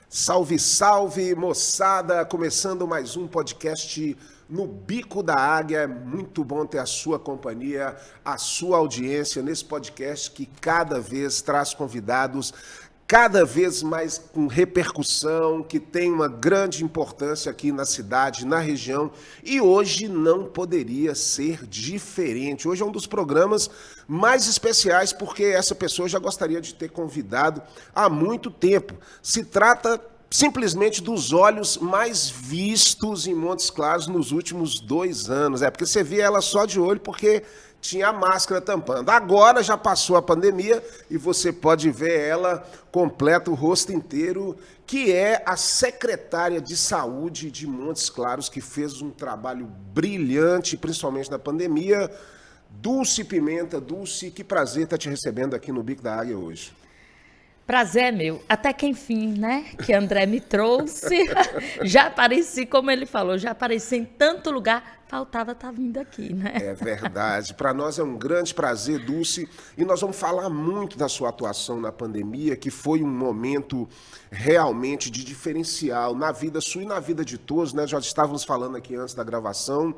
Salve, salve, moçada! Começando mais um podcast no Bico da Águia. É muito bom ter a sua companhia, a sua audiência nesse podcast que cada vez traz convidados cada vez mais com repercussão, que tem uma grande importância aqui na cidade, na região, e hoje não poderia ser diferente. Hoje é um dos programas mais especiais, porque essa pessoa eu já gostaria de ter convidado há muito tempo. Se trata simplesmente dos olhos mais vistos em Montes Claros nos últimos 2 anos. Porque você via ela só de olho porque tinha a máscara tampando. Agora já passou a pandemia e você pode ver ela completa, o rosto inteiro, que é a secretária de saúde de Montes Claros, que fez um trabalho brilhante, principalmente na pandemia. Dulce Pimenta. Dulce, que prazer estar te recebendo aqui no Bico da Águia hoje. Prazer é meu, até que enfim, né, que André me trouxe, já apareci, como ele falou, já apareci em tanto lugar, faltava estar vindo aqui, né? É verdade, para nós é um grande prazer, Dulce, e nós vamos falar muito da sua atuação na pandemia, que foi um momento realmente de diferencial na vida sua e na vida de todos, né, já estávamos falando aqui antes da gravação,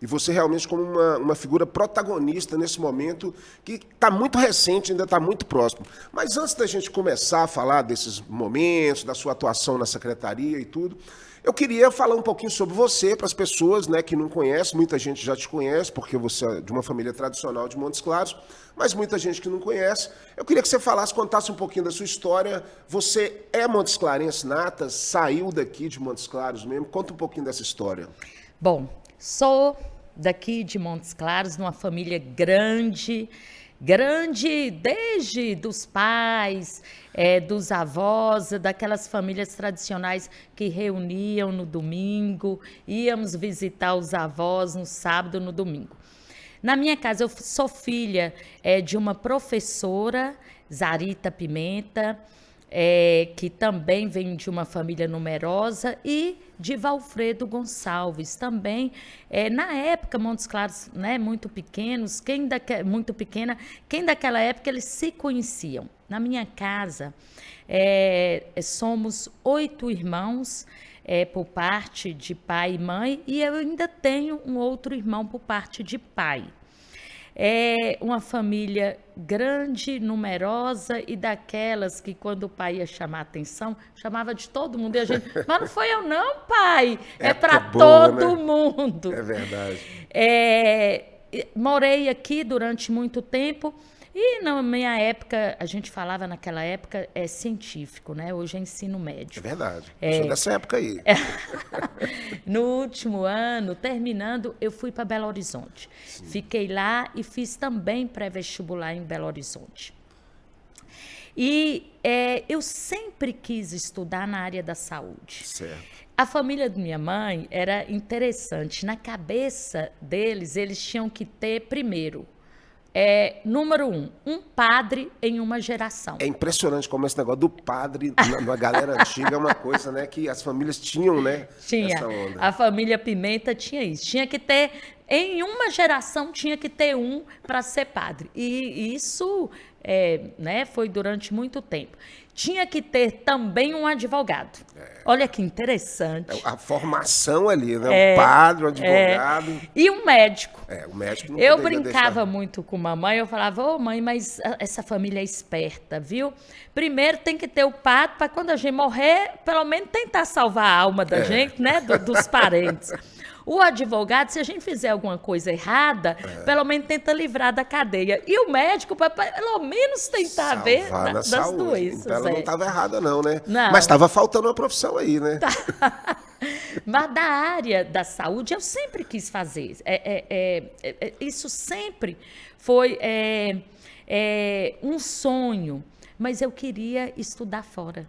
e você realmente como uma figura protagonista nesse momento que está muito recente, ainda está muito próximo. Mas antes da gente começar a falar desses momentos, da sua atuação na secretaria e tudo, eu queria falar um pouquinho sobre você para as pessoas, né, que não conhecem. Muita gente já te conhece, porque você é de uma família tradicional de Montes Claros, mas muita gente que não conhece. Eu queria que você contasse um pouquinho da sua história. Você é Montes Clarense nata, saiu daqui de Montes Claros mesmo. Conta um pouquinho dessa história. Bom, sou daqui de Montes Claros, numa família grande desde dos pais, dos avós, daquelas famílias tradicionais que reuniam no domingo, íamos visitar os avós no sábado, no domingo. Na minha casa, eu sou filha de uma professora, Zarita Pimenta, que também vem de uma família numerosa, e de Valfredo Gonçalves, também, na época, Montes Claros, né, muito pequenos, muito pequena, quem daquela época eles se conheciam. Na minha casa, somos 8 irmãos, por parte de pai e mãe, e eu ainda tenho um outro irmão por parte de pai. É uma família grande, numerosa, e daquelas que quando o pai ia chamar a atenção, chamava de todo mundo. E a gente, mas não foi eu não, pai, é para todo mundo. É verdade. Morei aqui durante muito tempo, e na minha época, a gente falava naquela época, científico, né? Hoje é ensino médio. É verdade, sou dessa época aí. No último ano, terminando, eu fui para Belo Horizonte. Sim. Fiquei lá e fiz também pré-vestibular em Belo Horizonte. E eu sempre quis estudar na área da saúde. Certo. A família da minha mãe era interessante. Na cabeça deles, eles tinham que ter, primeiro, número 1, um padre em uma geração. É impressionante como esse negócio do padre na galera antiga é uma coisa, né, que as famílias tinham, né? Tinha. Essa onda. A família Pimenta tinha isso. Tinha que ter, em uma geração, tinha que ter um para ser padre. E isso né, foi durante muito tempo. Tinha que ter também um advogado. Olha que interessante. A formação ali, né? O padre, o advogado. E um médico. O médico não Eu poderia brincava deixar. muito com mamãe, eu falava, ô mãe, mas essa família é esperta, viu? Primeiro tem que ter o padre para quando a gente morrer, pelo menos tentar salvar a alma da gente, né? Dos parentes. O advogado, se a gente fizer alguma coisa errada, pelo menos tenta livrar da cadeia. E o médico, para pelo menos tentar ver das saúde. doenças. Então ela não estava errada não, né? Não. Mas estava faltando uma profissão aí, né? Mas da área da saúde eu sempre quis fazer. Isso sempre foi um sonho. Mas eu queria estudar fora.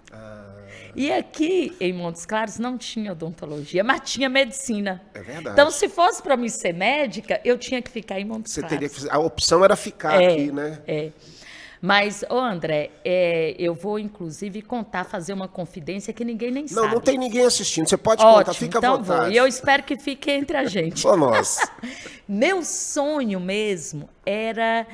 E aqui em Montes Claros não tinha odontologia, mas tinha medicina. É verdade. Então, se fosse para mim ser médica, eu tinha que ficar em Montes Claros. A opção era ficar aqui, né? Mas, ô André, eu vou inclusive fazer uma confidência que ninguém nem sabe. Não tem ninguém assistindo, você pode contar, fica então à vontade. Vou. E eu espero que fique entre a gente. Só nós. Meu sonho mesmo era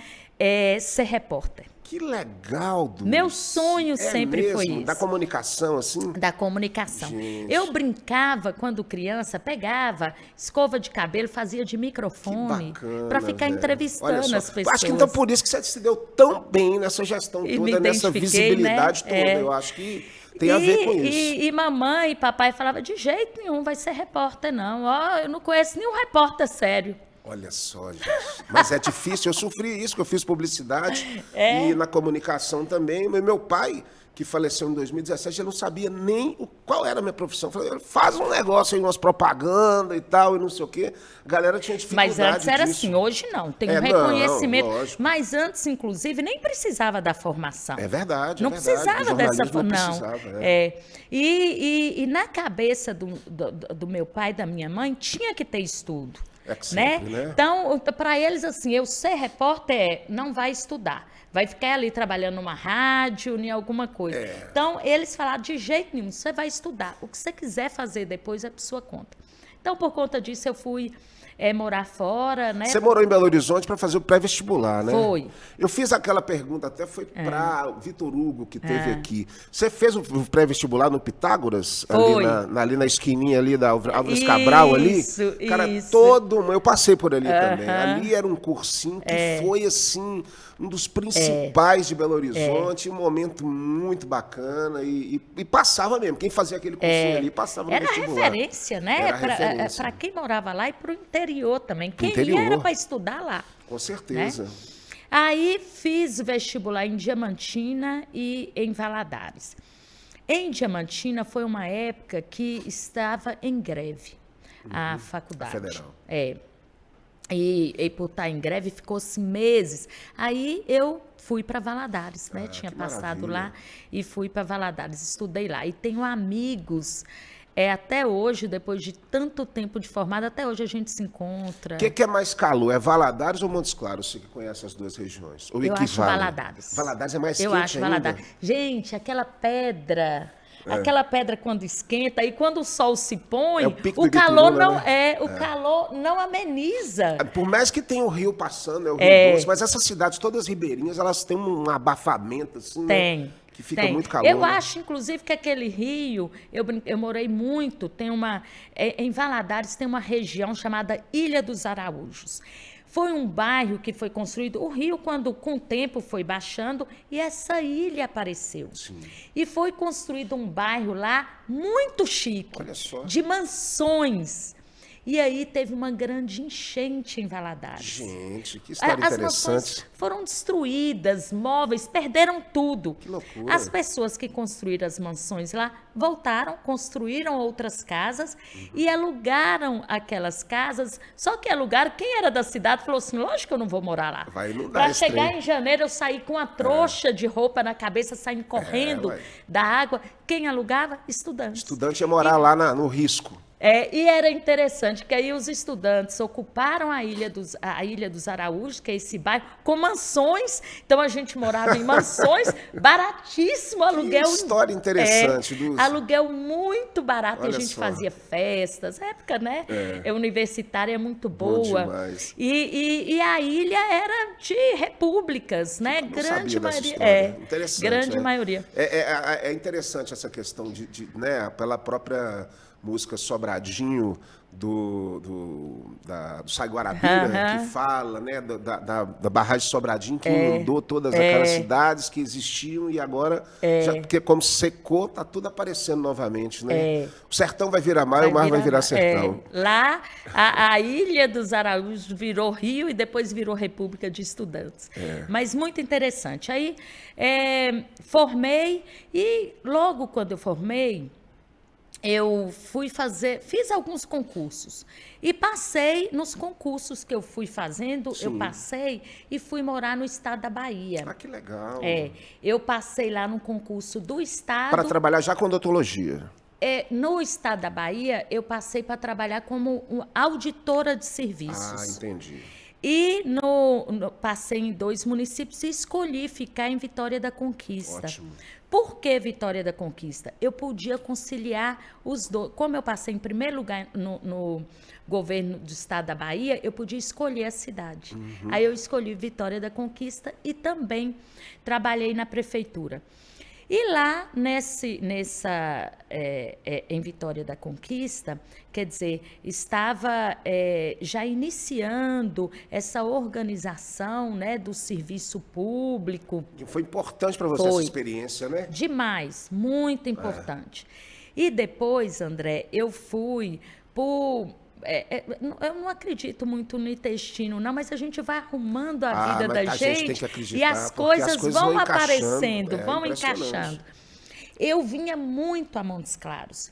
ser repórter. Que legal, Dulce. Meu sonho sempre mesmo? foi isso. Da comunicação, assim? Da comunicação. Gente. Eu brincava, quando criança, pegava escova de cabelo, fazia de microfone para ficar entrevistando as pessoas. Acho que então por isso que você se deu tão bem nessa gestão toda, nessa visibilidade toda. Eu acho que tem a ver com isso. E mamãe e papai falavam, de jeito nenhum vai ser repórter, não. Eu não conheço nenhum repórter sério. Olha só, gente. Mas é difícil, eu sofri isso, que eu fiz publicidade e na comunicação também. Meu pai, que faleceu em 2017, eu não sabia nem qual era a minha profissão. Eu falei, faz um negócio aí, umas propaganda e tal, e não sei o quê. A galera tinha dificuldade. Mas antes era assim, hoje não, tem um reconhecimento. Não, mas antes, inclusive, nem precisava da formação. É verdade, não é verdade. Precisava dessa formação. Não. E na cabeça do meu pai e da minha mãe, tinha que ter estudo. Sempre, né? Então, para eles, assim, eu ser repórter não vai estudar. Vai ficar ali trabalhando numa rádio, em alguma coisa. Então, eles falaram, de jeito nenhum, você vai estudar. O que você quiser fazer depois é por sua conta. Então, por conta disso, eu fui morar fora, né? Você morou em Belo Horizonte para fazer o pré-vestibular, né? Foi. Eu fiz aquela pergunta, até foi para o Vitor Hugo, que teve aqui. Você fez o pré-vestibular no Pitágoras? Foi. Ali na esquininha ali da Álvares Cabral ali? Isso, cara, isso. Eu passei por ali também. Ali era um cursinho que foi, assim, um dos principais de Belo Horizonte, um momento muito bacana e passava mesmo. Quem fazia aquele cursinho ali passava no vestibular. Era referência, né? Para quem morava lá e para o interior também. Quem ia era para estudar lá. Com certeza. Né? Aí fiz vestibular em Diamantina e em Valadares. Em Diamantina foi uma época que estava em greve a faculdade. A federal. E por estar em greve ficou-se meses. Aí eu fui para Valadares, né? Tinha passado lá e fui para Valadares, estudei lá. E tenho amigos, até hoje, depois de tanto tempo de formada, até hoje a gente se encontra. O que é mais calor? É Valadares ou Montes Claros? Você que conhece as duas regiões? Ou eu equivale? acho Valadares. Valadares é mais quente ainda? Eu acho Valadares. Gente, aquela pedra... Aquela pedra quando esquenta e quando o sol se põe, o calor não o calor não ameniza. Por mais que tenha o rio passando, o Rio Doce, mas essas cidades todas ribeirinhas, elas têm um abafamento assim, Tem. Né? Que fica muito calor. Eu acho, inclusive, que aquele rio, eu morei muito, em Valadares tem uma região chamada Ilha dos Araújos. Foi um bairro que foi construído, o rio, quando com o tempo foi baixando, e essa ilha apareceu. Sim. E foi construído um bairro lá muito chique, olha só, de mansões. E aí teve uma grande enchente em Valadares. Gente, que história interessante. As mansões foram destruídas, móveis, perderam tudo. Que loucura. As pessoas que construíram as mansões lá voltaram, construíram outras casas e alugaram aquelas casas. Só que alugaram, quem era da cidade falou assim, lógico que eu não vou morar lá. Para chegar em janeiro, eu saí com uma trouxa de roupa na cabeça, saindo correndo da água. Quem alugava? Estudantes. Estudante ia morar lá no risco. E era interessante que aí os estudantes ocuparam a Ilha dos Araújos, que é esse bairro, com mansões. Então a gente morava em mansões, baratíssimo, aluguel. Que história interessante, Dulce. Aluguel muito barato. Olha e a gente só. fazia festas, época, né? Universitária muito boa. Bom demais. E a ilha era de repúblicas, né? Grande maioria. Interessante. Grande maioria. É interessante essa questão né, pela própria música Sobradinho do Sai Guarabira, que fala, né, da barragem Sobradinho, que inundou todas aquelas cidades que existiam e agora, porque como secou, tá tudo aparecendo novamente, né? O sertão vai virar mar e o mar vai virar sertão. Lá, a Ilha dos Araújos virou Rio e depois virou República de Estudantes. Mas muito interessante. Aí, formei e logo quando eu formei, eu fiz alguns concursos e passei nos concursos que eu fui fazendo, Sim. eu passei e fui morar no estado da Bahia. Ah, que legal. Eu passei lá no concurso do estado. Para trabalhar já com odontologia. No estado da Bahia, eu passei para trabalhar como auditora de serviços. Ah, entendi. E passei em 2 municípios e escolhi ficar em Vitória da Conquista. Ótimo. Por que Vitória da Conquista? Eu podia conciliar os dois. Como eu passei em primeiro lugar no governo do estado da Bahia, eu podia escolher a cidade. Aí eu escolhi Vitória da Conquista e também trabalhei na prefeitura. E lá, em Vitória da Conquista, quer dizer, estava já iniciando essa organização, né, do serviço público. Foi importante para você essa experiência, né? Demais, muito importante. E depois, André, eu fui por... eu não acredito muito no intestino, não, mas a gente vai arrumando a vida da gente e as coisas vão aparecendo, vão encaixando. Eu vinha muito a Montes Claros.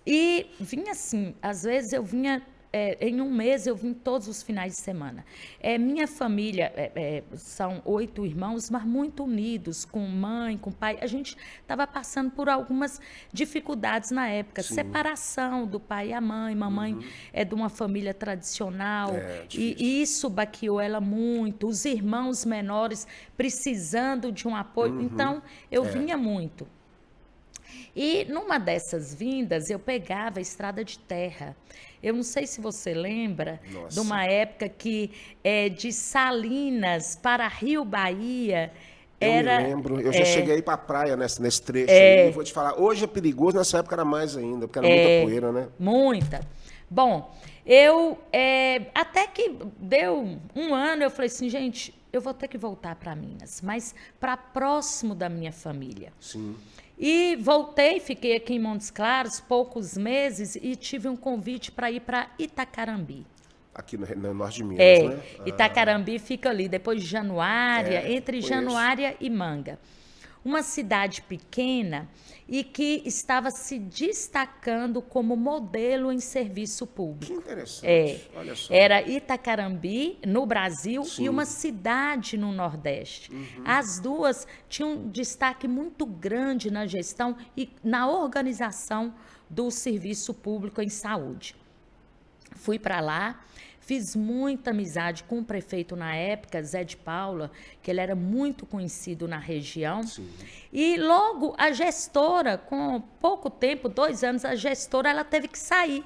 E vinha assim, às vezes eu vinha... em um mês eu vim todos os finais de semana. Minha família são 8 irmãos, mas muito unidos, com mãe, com pai. A gente estava passando por algumas dificuldades na época. Sim. Separação do pai e a mãe. Mamãe é de uma família tradicional. E isso baqueou ela muito. Os irmãos menores precisando de um apoio. Então, eu vinha muito. E numa dessas vindas, eu pegava a estrada de terra. Eu não sei se você lembra de uma época que de Salinas para Rio Bahia era... Eu me lembro, eu já cheguei aí para a praia nesse trecho aí, vou te falar, hoje é perigoso, nessa época era mais ainda, porque era muita poeira, né? Muita. Bom, eu até que deu um ano, eu falei assim, gente, eu vou ter que voltar para Minas, mas para próximo da minha família. Sim. E voltei, fiquei aqui em Montes Claros poucos meses e tive um convite para ir para Itacarambi. Aqui no norte de Minas, né? Itacarambi fica ali, depois de Januária, entre Januária e Manga. Uma cidade pequena e que estava se destacando como modelo em serviço público. Que interessante, olha só. Era Itacarambi, no Brasil, e uma cidade no Nordeste. As duas tinham um destaque muito grande na gestão e na organização do serviço público em saúde. Fui para lá. Fiz muita amizade com o prefeito na época, Zé de Paula, que ele era muito conhecido na região. Sim. E logo a gestora, com pouco tempo, 2 anos, a gestora ela teve que sair.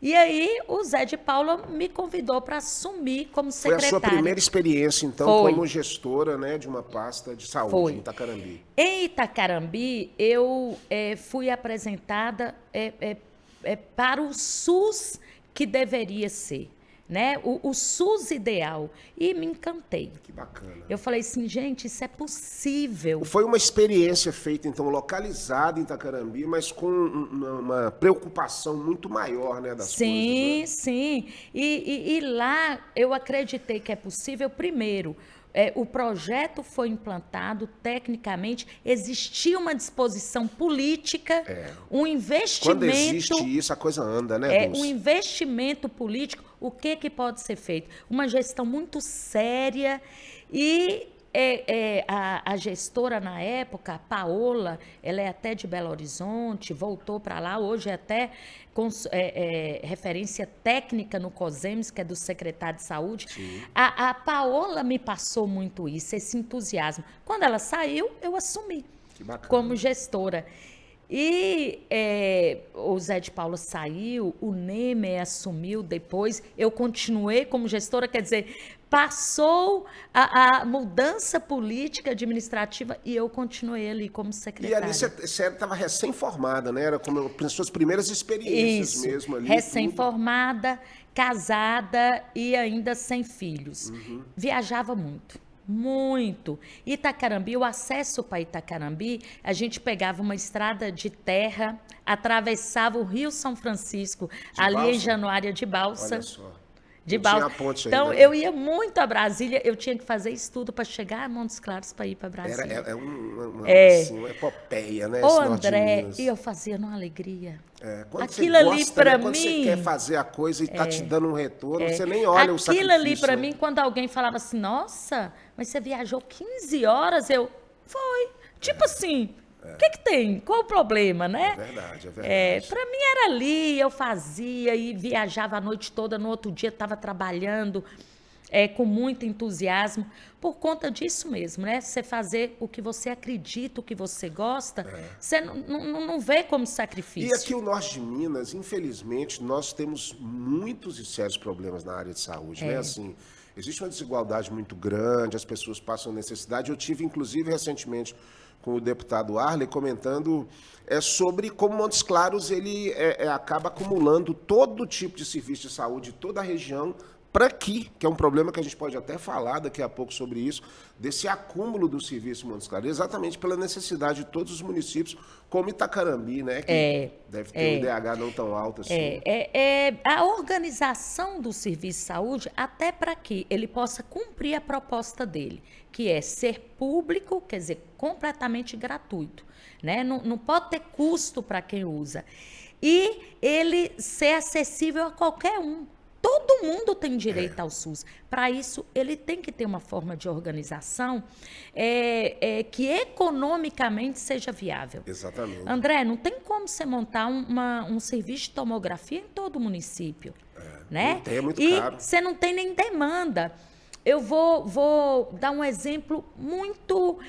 E aí o Zé de Paula me convidou para assumir como secretária. Foi a sua primeira experiência, então, como gestora, né, de uma pasta de saúde em Itacarambi. Em Itacarambi, eu fui apresentada para o SUS que deveria ser. Né? O SUS ideal. E me encantei. Que bacana. Eu falei assim, gente, isso é possível. Foi uma experiência feita, então, localizada em Itacarambi, mas com uma preocupação muito maior, né, das coisas. Né? Sim. E lá eu acreditei que é possível, primeiro, o projeto foi implantado tecnicamente, existia uma disposição política, um investimento... Quando existe isso, a coisa anda, né, Dulce? Um investimento político, o que pode ser feito? Uma gestão muito séria e... a gestora na época, a Paola, ela é até de Belo Horizonte, voltou para lá, hoje é até referência técnica no COSEMES, que é do secretário de saúde. A Paola me passou muito isso, esse entusiasmo. Quando ela saiu, eu assumi como gestora. E o Zé de Paula saiu, o Nemer assumiu depois, eu continuei como gestora, quer dizer, passou a mudança política administrativa e eu continuei ali como secretária. E ali você estava recém-formada, né? Era como as suas primeiras experiências mesmo ali. Recém-formada, casada e ainda sem filhos. Viajava muito. Muito. Itacarambi, o acesso para Itacarambi, a gente pegava uma estrada de terra, atravessava o Rio São Francisco, ali em Januária de balsa. Olha só. De balsa. Então, eu ia muito a Brasília, eu tinha que fazer estudo para chegar a Montes Claros para ir para Brasília. Era uma epopeia, né? Ô, André, e eu fazia numa alegria. Quando aquilo você gosta, ali para mim. Quando você quer fazer a coisa e está te dando um retorno, você nem olha o sacrifício. Aquilo ali para mim, quando alguém falava assim, nossa, mas você viajou 15 horas, foi. Tipo assim. O que tem? Qual o problema, né? É verdade. Para mim era ali, eu fazia e viajava a noite toda, no outro dia estava trabalhando. com muito entusiasmo, por conta disso mesmo, né? Você fazer o que você acredita, o que você gosta, você não vê como sacrifício. E aqui o norte de Minas, infelizmente, nós temos muitos e sérios problemas na área de saúde, né? Assim, existe uma desigualdade muito grande, as pessoas passam necessidade. Eu tive, inclusive, recentemente com o deputado Arley comentando sobre como Montes Claros ele acaba acumulando todo tipo de serviço de saúde, toda a região, para aqui, que é um problema que a gente pode até falar daqui a pouco sobre isso, desse acúmulo do serviço em Montes Claros, exatamente pela necessidade de todos os municípios, como Itacarambi, né, que deve ter um IDH não tão alto assim. A organização do serviço de saúde, até para que ele possa cumprir a proposta dele, que é ser público, quer dizer, completamente gratuito, né? Não pode ter custo para quem usa. E ele ser acessível a qualquer um. Todo mundo tem direito ao SUS. Para isso, ele tem que ter uma forma de organização que economicamente seja viável. Exatamente. André, não tem como você montar um serviço de tomografia em todo o município. Né? Não tem, é muito e caro. você não tem nem demanda. Eu vou dar um exemplo muito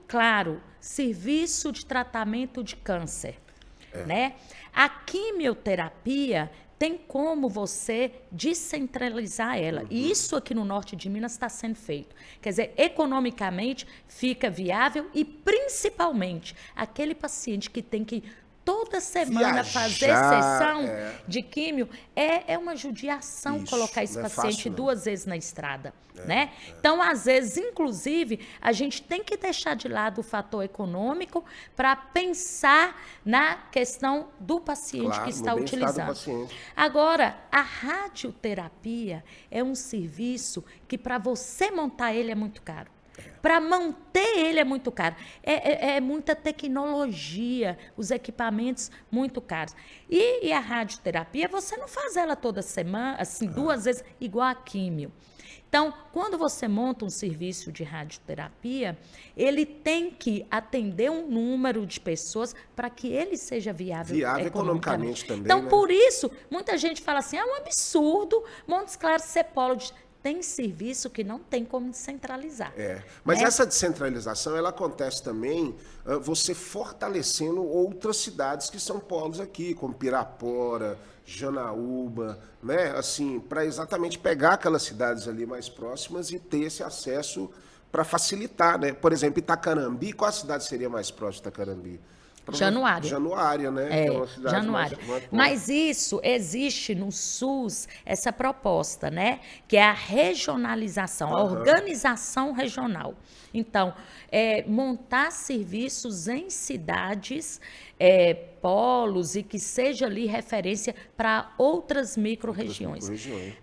claro. Serviço de tratamento de câncer. Né? A quimioterapia tem como você descentralizar ela. E isso aqui no norte de Minas está sendo feito. Quer dizer, economicamente fica viável e, principalmente, aquele paciente que tem que toda semana fazer sessão de químio, é uma judiação colocar esse paciente duas vezes na estrada. Né? Então, às vezes, inclusive, a gente tem que deixar de lado o fator econômico para pensar na questão do paciente que está utilizando. Agora, a radioterapia é um serviço que, para você montar ele, é muito caro. Para manter ele é muito caro. É muita tecnologia, os equipamentos muito caros. E a radioterapia, você não faz ela toda semana, assim, duas vezes, igual a químio. Então, quando você monta um serviço de radioterapia, ele tem que atender um número de pessoas para que ele seja viável economicamente também. Então, por isso, muita gente fala assim, é um absurdo Montes Claros ser polo de... Tem serviço que não tem como descentralizar. Mas essa descentralização, ela acontece também você fortalecendo outras cidades que são polos aqui, como Pirapora, Janaúba, né? Assim, para exatamente pegar aquelas cidades ali mais próximas e ter esse acesso para facilitar, né? Por exemplo, Itacarambi, qual a cidade seria mais próxima de Itacarambi? Januária. Januária, né? É uma cidade Januária. Mas isso, existe no SUS essa proposta, né? Que é a regionalização, a organização regional. Então, montar serviços em cidades, polos, e que seja ali referência para outras micro-regiões.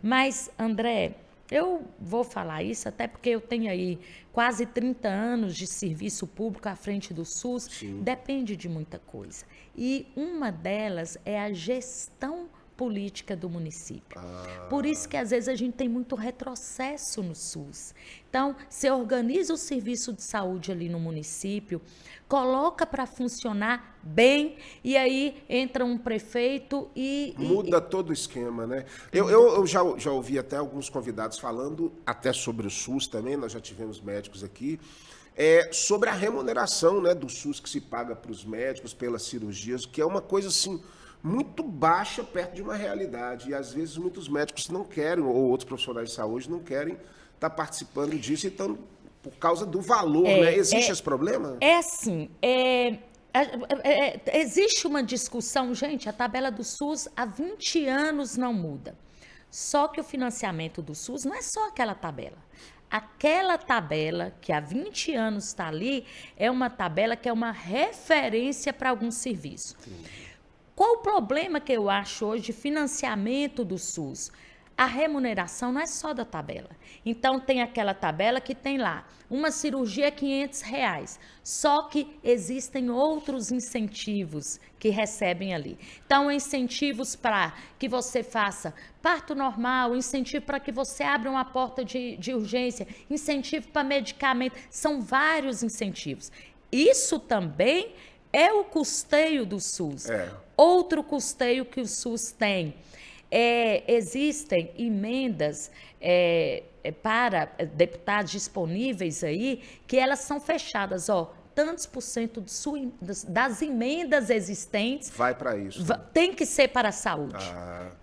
Mas, André, eu vou falar isso até porque eu tenho aí quase 30 anos de serviço público à frente do SUS. Depende de muita coisa. E uma delas é a gestão política do município. Por isso que, às vezes, a gente tem muito retrocesso no SUS. Então, você organiza o serviço de saúde ali no município, coloca para funcionar bem, e aí entra um prefeito e... Muda todo o esquema, né? Eu já ouvi até alguns convidados falando, até sobre o SUS também, nós já tivemos médicos aqui, sobre a remuneração, né, do SUS que se paga para os médicos pelas cirurgias, que é uma coisa assim... muito baixa perto de uma realidade. E, às vezes, muitos médicos não querem, ou outros profissionais de saúde não querem estar participando disso, então, por causa do valor, né? Existe esse problema? Assim, existe uma discussão, gente, a tabela do SUS há 20 anos não muda. Só que o financiamento do SUS não é só aquela tabela. Aquela tabela que há 20 anos está ali, é uma tabela que é uma referência para algum serviço. Qual o problema que eu acho hoje de financiamento do SUS? A remuneração não é só da tabela. Então, tem aquela tabela que tem lá, uma cirurgia é R$500, só que existem outros incentivos que recebem ali. Então, incentivos para que você faça parto normal, incentivo para que você abra uma porta de urgência, incentivo para medicamento, são vários incentivos. Isso também é o custeio do SUS. Outro custeio que o SUS tem existem emendas para deputados disponíveis aí, que elas são fechadas, tantos por cento das emendas existentes vai para isso. Tem que ser para a saúde.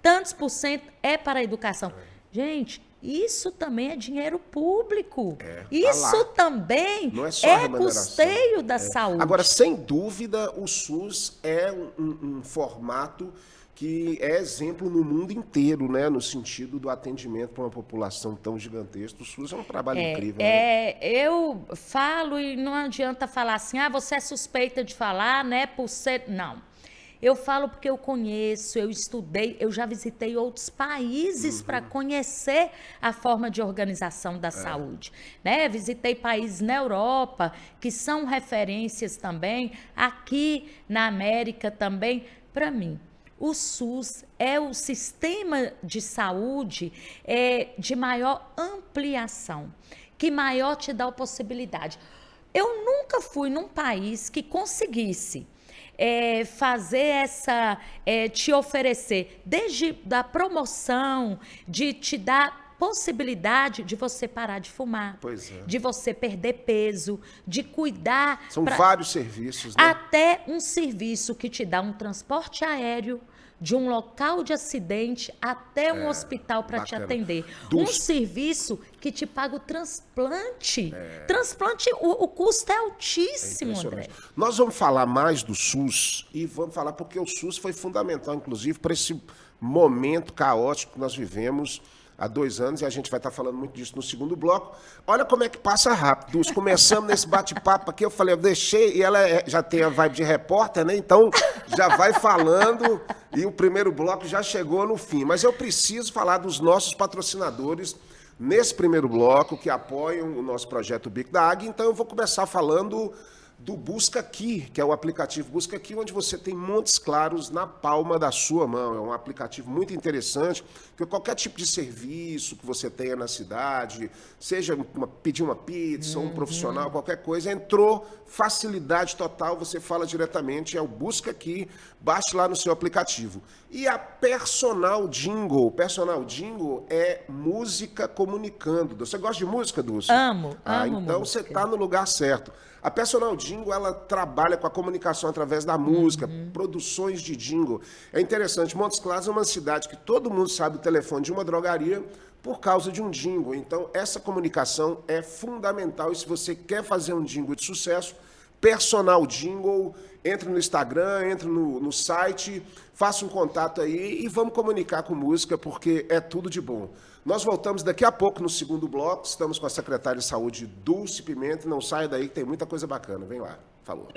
Tantos por cento é para a educação. Gente, isso também é dinheiro público. Isso também não é só custeio da saúde. Agora, sem dúvida, o SUS é um formato que é exemplo no mundo inteiro, né? No sentido do atendimento para uma população tão gigantesca. O SUS é um trabalho incrível. Né? Eu falo e não adianta falar assim, você é suspeita de falar, né? Por ser... Não. Eu falo porque eu conheço, eu estudei, eu já visitei outros países para conhecer a forma de organização da saúde. Né? Visitei países na Europa, que são referências também, aqui na América também. Para mim, o SUS é o sistema de saúde de maior ampliação, que maior te dá a possibilidade. Eu nunca fui num país que conseguisse fazer te oferecer, desde da promoção, de te dar possibilidade de você parar de fumar, de você perder peso, de cuidar... São vários serviços, né? Até um serviço que te dá um transporte aéreo, de um local de acidente até um hospital para te atender. Um serviço que te paga o transplante. Transplante, o custo é altíssimo, André. Nós vamos falar mais do SUS e vamos falar porque o SUS foi fundamental, inclusive, para esse momento caótico que nós vivemos há 2 anos, e a gente vai estar falando muito disso no segundo bloco. Olha como é que passa rápido. Começamos nesse bate-papo aqui, eu falei, eu deixei, e ela já tem a vibe de repórter, né? Então, já vai falando, e o primeiro bloco já chegou no fim. Mas eu preciso falar dos nossos patrocinadores nesse primeiro bloco, que apoiam o nosso projeto Bico da Águia. Então, eu vou começar falando do Busca Aqui, que é o aplicativo Busca Aqui, onde você tem Montes Claros na palma da sua mão. É um aplicativo muito interessante, porque qualquer tipo de serviço que você tenha na cidade, seja pedir uma pizza, um profissional, qualquer coisa, entrou, facilidade total, você fala diretamente, é o Busca Aqui, baixe lá no seu aplicativo. E a Personal Jingle. Personal Jingle é música comunicando. Você gosta de música, Dulce? Amo então música. Você está no lugar certo. A Personal Jingle, ela trabalha com a comunicação através da música, produções de jingle. É interessante, Montes Claros é uma cidade que todo mundo sabe o telefone de uma drogaria por causa de um jingle. Então, essa comunicação é fundamental. E se você quer fazer um jingle de sucesso, Personal Jingle, entre no Instagram, entre no site, faça um contato aí e vamos comunicar com música, porque é tudo de bom. Nós voltamos daqui a pouco no segundo bloco. Estamos com a secretária de Saúde, Dulce Pimenta. Não saia daí que tem muita coisa bacana. Vem lá. Falou.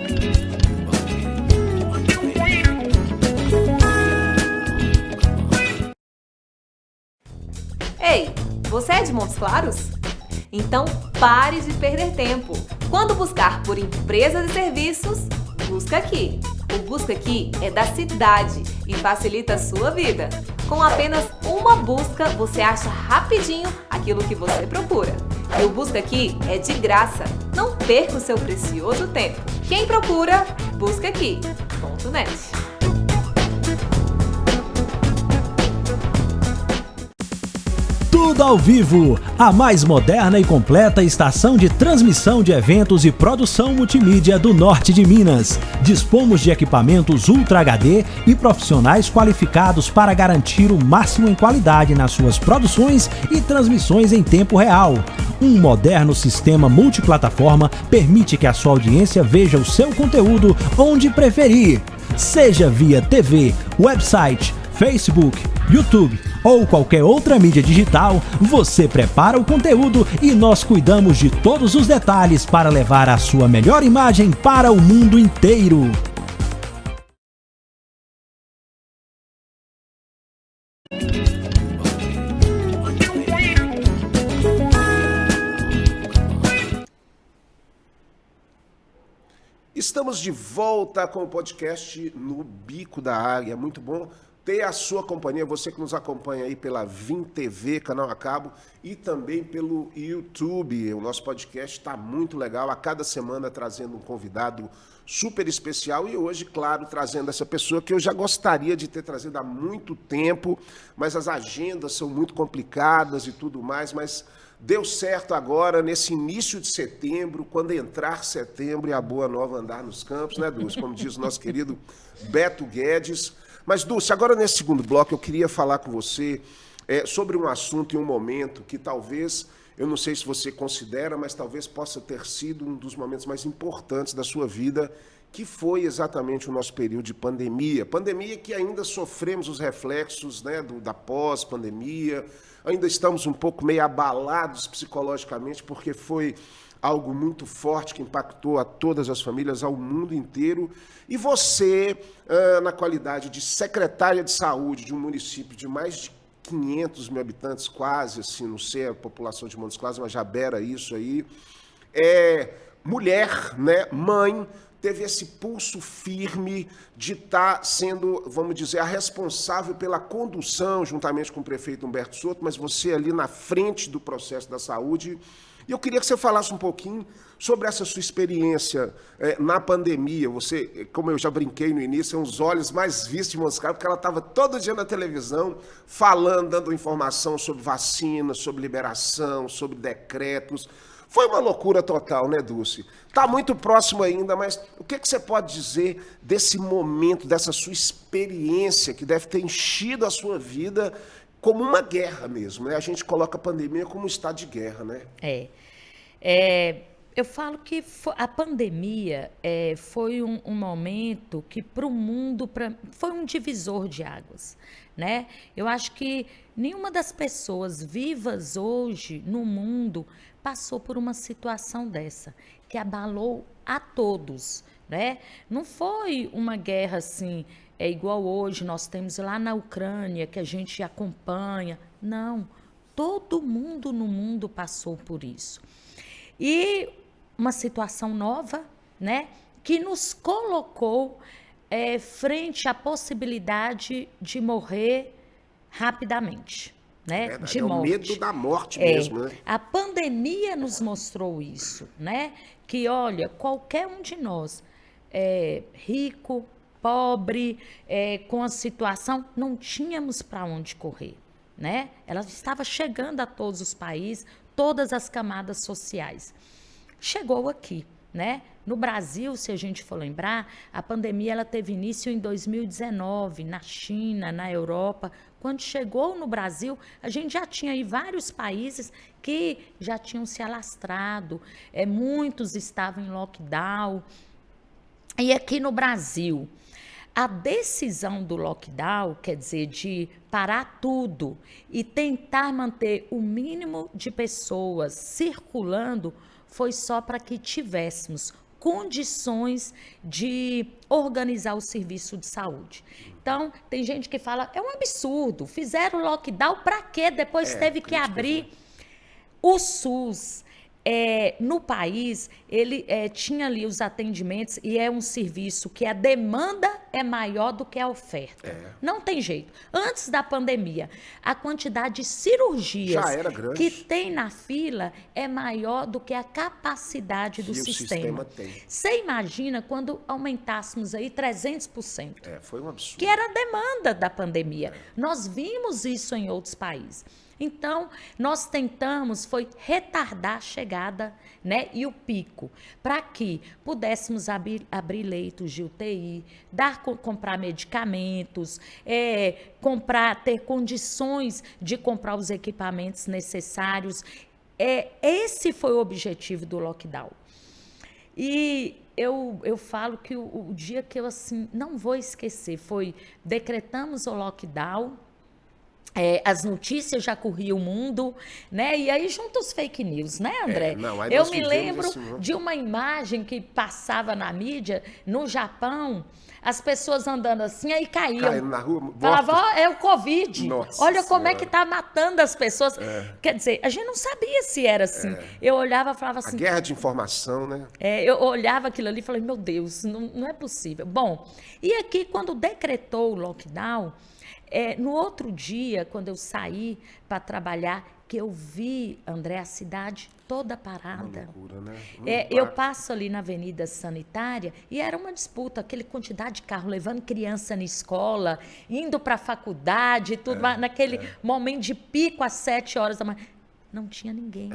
Ei, você é de Montes Claros? Então pare de perder tempo. Quando buscar por empresas e serviços, busca aqui. O Busca Aqui é da cidade e facilita a sua vida. Com apenas uma busca, você acha rapidinho aquilo que você procura. E o Busca Aqui é de graça. Não perca o seu precioso tempo. Quem procura, busca aqui.net. Tudo ao vivo, a mais moderna e completa estação de transmissão de eventos e produção multimídia do norte de Minas. Dispomos de equipamentos Ultra HD e profissionais qualificados para garantir o máximo em qualidade nas suas produções e transmissões em tempo real. Um moderno sistema multiplataforma permite que a sua audiência veja o seu conteúdo onde preferir, seja via TV, website, Facebook, YouTube ou qualquer outra mídia digital. Você prepara o conteúdo e nós cuidamos de todos os detalhes para levar a sua melhor imagem para o mundo inteiro. Estamos de volta com o podcast No Bico da Águia. Muito bom ter a sua companhia, você que nos acompanha aí pela Vim TV, canal a cabo, e também pelo YouTube. O nosso podcast está muito legal, a cada semana trazendo um convidado super especial e hoje, claro, trazendo essa pessoa que eu já gostaria de ter trazido há muito tempo, mas as agendas são muito complicadas e tudo mais, mas deu certo agora, nesse início de setembro, quando entrar setembro e a boa nova andar nos campos, né, Dulce? Como diz o nosso querido Beto Guedes. Mas, Dulce, agora nesse segundo bloco eu queria falar com você sobre um assunto e um momento que talvez, eu não sei se você considera, mas talvez possa ter sido um dos momentos mais importantes da sua vida, que foi exatamente o nosso período de pandemia. Pandemia que ainda sofremos os reflexos, né, da pós-pandemia, ainda estamos um pouco meio abalados psicologicamente, porque foi algo muito forte que impactou a todas as famílias, ao mundo inteiro. E você, na qualidade de secretária de saúde de um município de mais de 500 mil habitantes, quase, assim, não sei a população de Montes Claros, mas já beira isso aí, mulher, né, mãe, teve esse pulso firme de estar sendo, vamos dizer, a responsável pela condução, juntamente com o prefeito Humberto Souto, mas você ali na frente do processo da saúde. E eu queria que você falasse um pouquinho sobre essa sua experiência na pandemia. Você, como eu já brinquei no início, é um dos olhos mais vistos de Montes Claros, porque ela estava todo dia na televisão falando, dando informação sobre vacina, sobre liberação, sobre decretos. Foi uma loucura total, né, Dulce? Está muito próximo ainda, mas o que você pode dizer desse momento, dessa sua experiência que deve ter enchido a sua vida como uma guerra mesmo, né? A gente coloca a pandemia como um estado de guerra, né? Eu falo que a pandemia foi um momento que para o mundo foi um divisor de águas, né? Eu acho que nenhuma das pessoas vivas hoje no mundo passou por uma situação dessa, que abalou a todos, né? Não foi uma guerra assim, igual hoje nós temos lá na Ucrânia, que a gente acompanha. Não, todo mundo no mundo passou por isso. E uma situação nova, né, que nos colocou frente à possibilidade de morrer rapidamente, né? De morte. É o medo da morte mesmo, né? A pandemia nos mostrou isso, né? Que, olha, qualquer um de nós, rico, pobre, com a situação, não tínhamos para onde correr, né? Ela estava chegando a todos os países, todas as camadas sociais. Chegou aqui, né? No Brasil, se a gente for lembrar, a pandemia ela teve início em 2019, na China, na Europa. Quando chegou no Brasil, a gente já tinha aí vários países que já tinham se alastrado, muitos estavam em lockdown. E aqui no Brasil, a decisão do lockdown, quer dizer, de parar tudo e tentar manter o mínimo de pessoas circulando, foi só para que tivéssemos condições de organizar o serviço de saúde. Então, tem gente que fala, é um absurdo, fizeram lockdown, para quê? Depois teve que abrir. O SUS, no país, ele tinha ali os atendimentos e é um serviço que a demanda é maior do que a oferta. Não tem jeito. Antes da pandemia, a quantidade de cirurgias que tem na fila é maior do que a capacidade do sistema. Você imagina quando aumentássemos aí 300%. Foi um absurdo. Que era a demanda da pandemia. Nós vimos isso em outros países. Então, nós tentamos, foi retardar a chegada, né, e o pico, para que pudéssemos abrir leitos de UTI, comprar medicamentos, ter condições de comprar os equipamentos necessários. Esse foi o objetivo do lockdown. E eu falo que o dia que eu assim, não vou esquecer foi, decretamos o lockdown. as notícias já corriam o mundo, né? E aí junta os fake news, né, André? Não, aí eu nós me vivemos lembro de uma imagem que passava na mídia, no Japão, as pessoas andando assim, aí caíam. Caindo na rua, Falava, mortas. ó, é o Covid. Nossa Olha como é Senhora. que tá matando as pessoas. Quer dizer, a gente não sabia se era assim. Eu olhava e falava A assim, guerra de informação, né? eu olhava aquilo ali e falei, meu Deus, não é possível. Bom, e aqui, quando decretou o lockdown, no outro dia, quando eu saí para trabalhar, que eu vi, André, a cidade toda parada. Loucura, né? Eu passo ali na Avenida Sanitária e era uma disputa, aquele quantidade de carro levando criança na escola, indo para a faculdade, tudo, naquele momento de pico às 7 horas da manhã. Não tinha ninguém.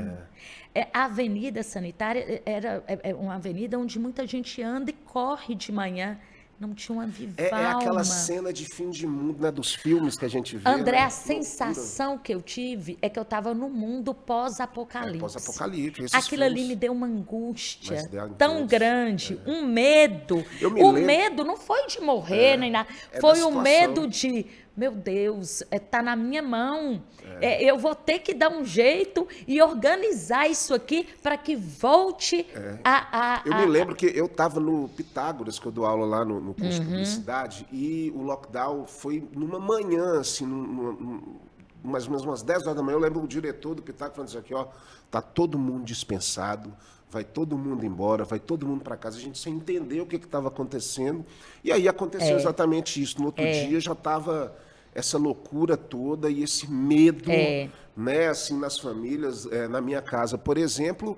A Avenida Sanitária era uma avenida onde muita gente anda e corre de manhã. Não tinha uma viva É aquela alma. cena de fim de mundo, né? Dos filmes que a gente vê. André, né? a sensação que eu tive é que eu estava no mundo pós-apocalipse. Pós-apocalipse. esses Aquilo ali filmes. me deu uma angústia Mas deu tão todos. um medo. Eu me O lembro- medo não foi de morrer, nem nada. é Foi da o situação. medo de, meu Deus, tá na minha mão. Eu vou ter que dar um jeito e organizar isso aqui para que volte Eu me lembro que eu estava no Pitágoras, que eu dou aula lá no curso de publicidade, e o lockdown foi numa manhã, assim, mais ou menos umas 10 horas da manhã. Eu lembro o diretor do Pitágoras falando assim, aqui, ó, tá todo mundo dispensado, vai todo mundo embora, vai todo mundo para casa. A gente sem entender o que estava acontecendo. E aí aconteceu exatamente isso. No outro dia já estava essa loucura toda e esse medo, né, assim, nas famílias. Na minha casa, por exemplo,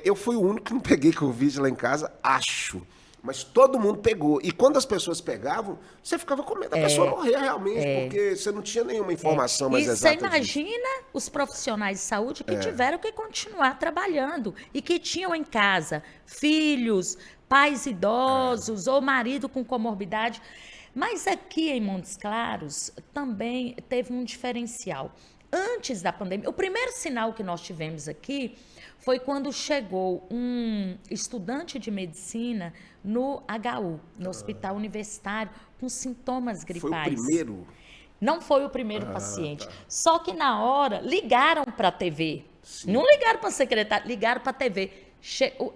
eu fui o único que não peguei Covid lá em casa, acho. Mas todo mundo pegou. E quando as pessoas pegavam, você ficava com medo da pessoa morrer realmente, porque você não tinha nenhuma informação mais E você exata disso. imagina os profissionais de saúde que tiveram que continuar trabalhando e que tinham em casa filhos, pais idosos ou marido com comorbidade. Mas aqui em Montes Claros também teve um diferencial. Antes da pandemia, o primeiro sinal que nós tivemos aqui foi quando chegou um estudante de medicina no HU, no Hospital Universitário, com sintomas Foi gripais. o primeiro? Não foi o primeiro paciente. Só que na hora ligaram para a TV. Não ligaram para a secretária, ligaram para a TV.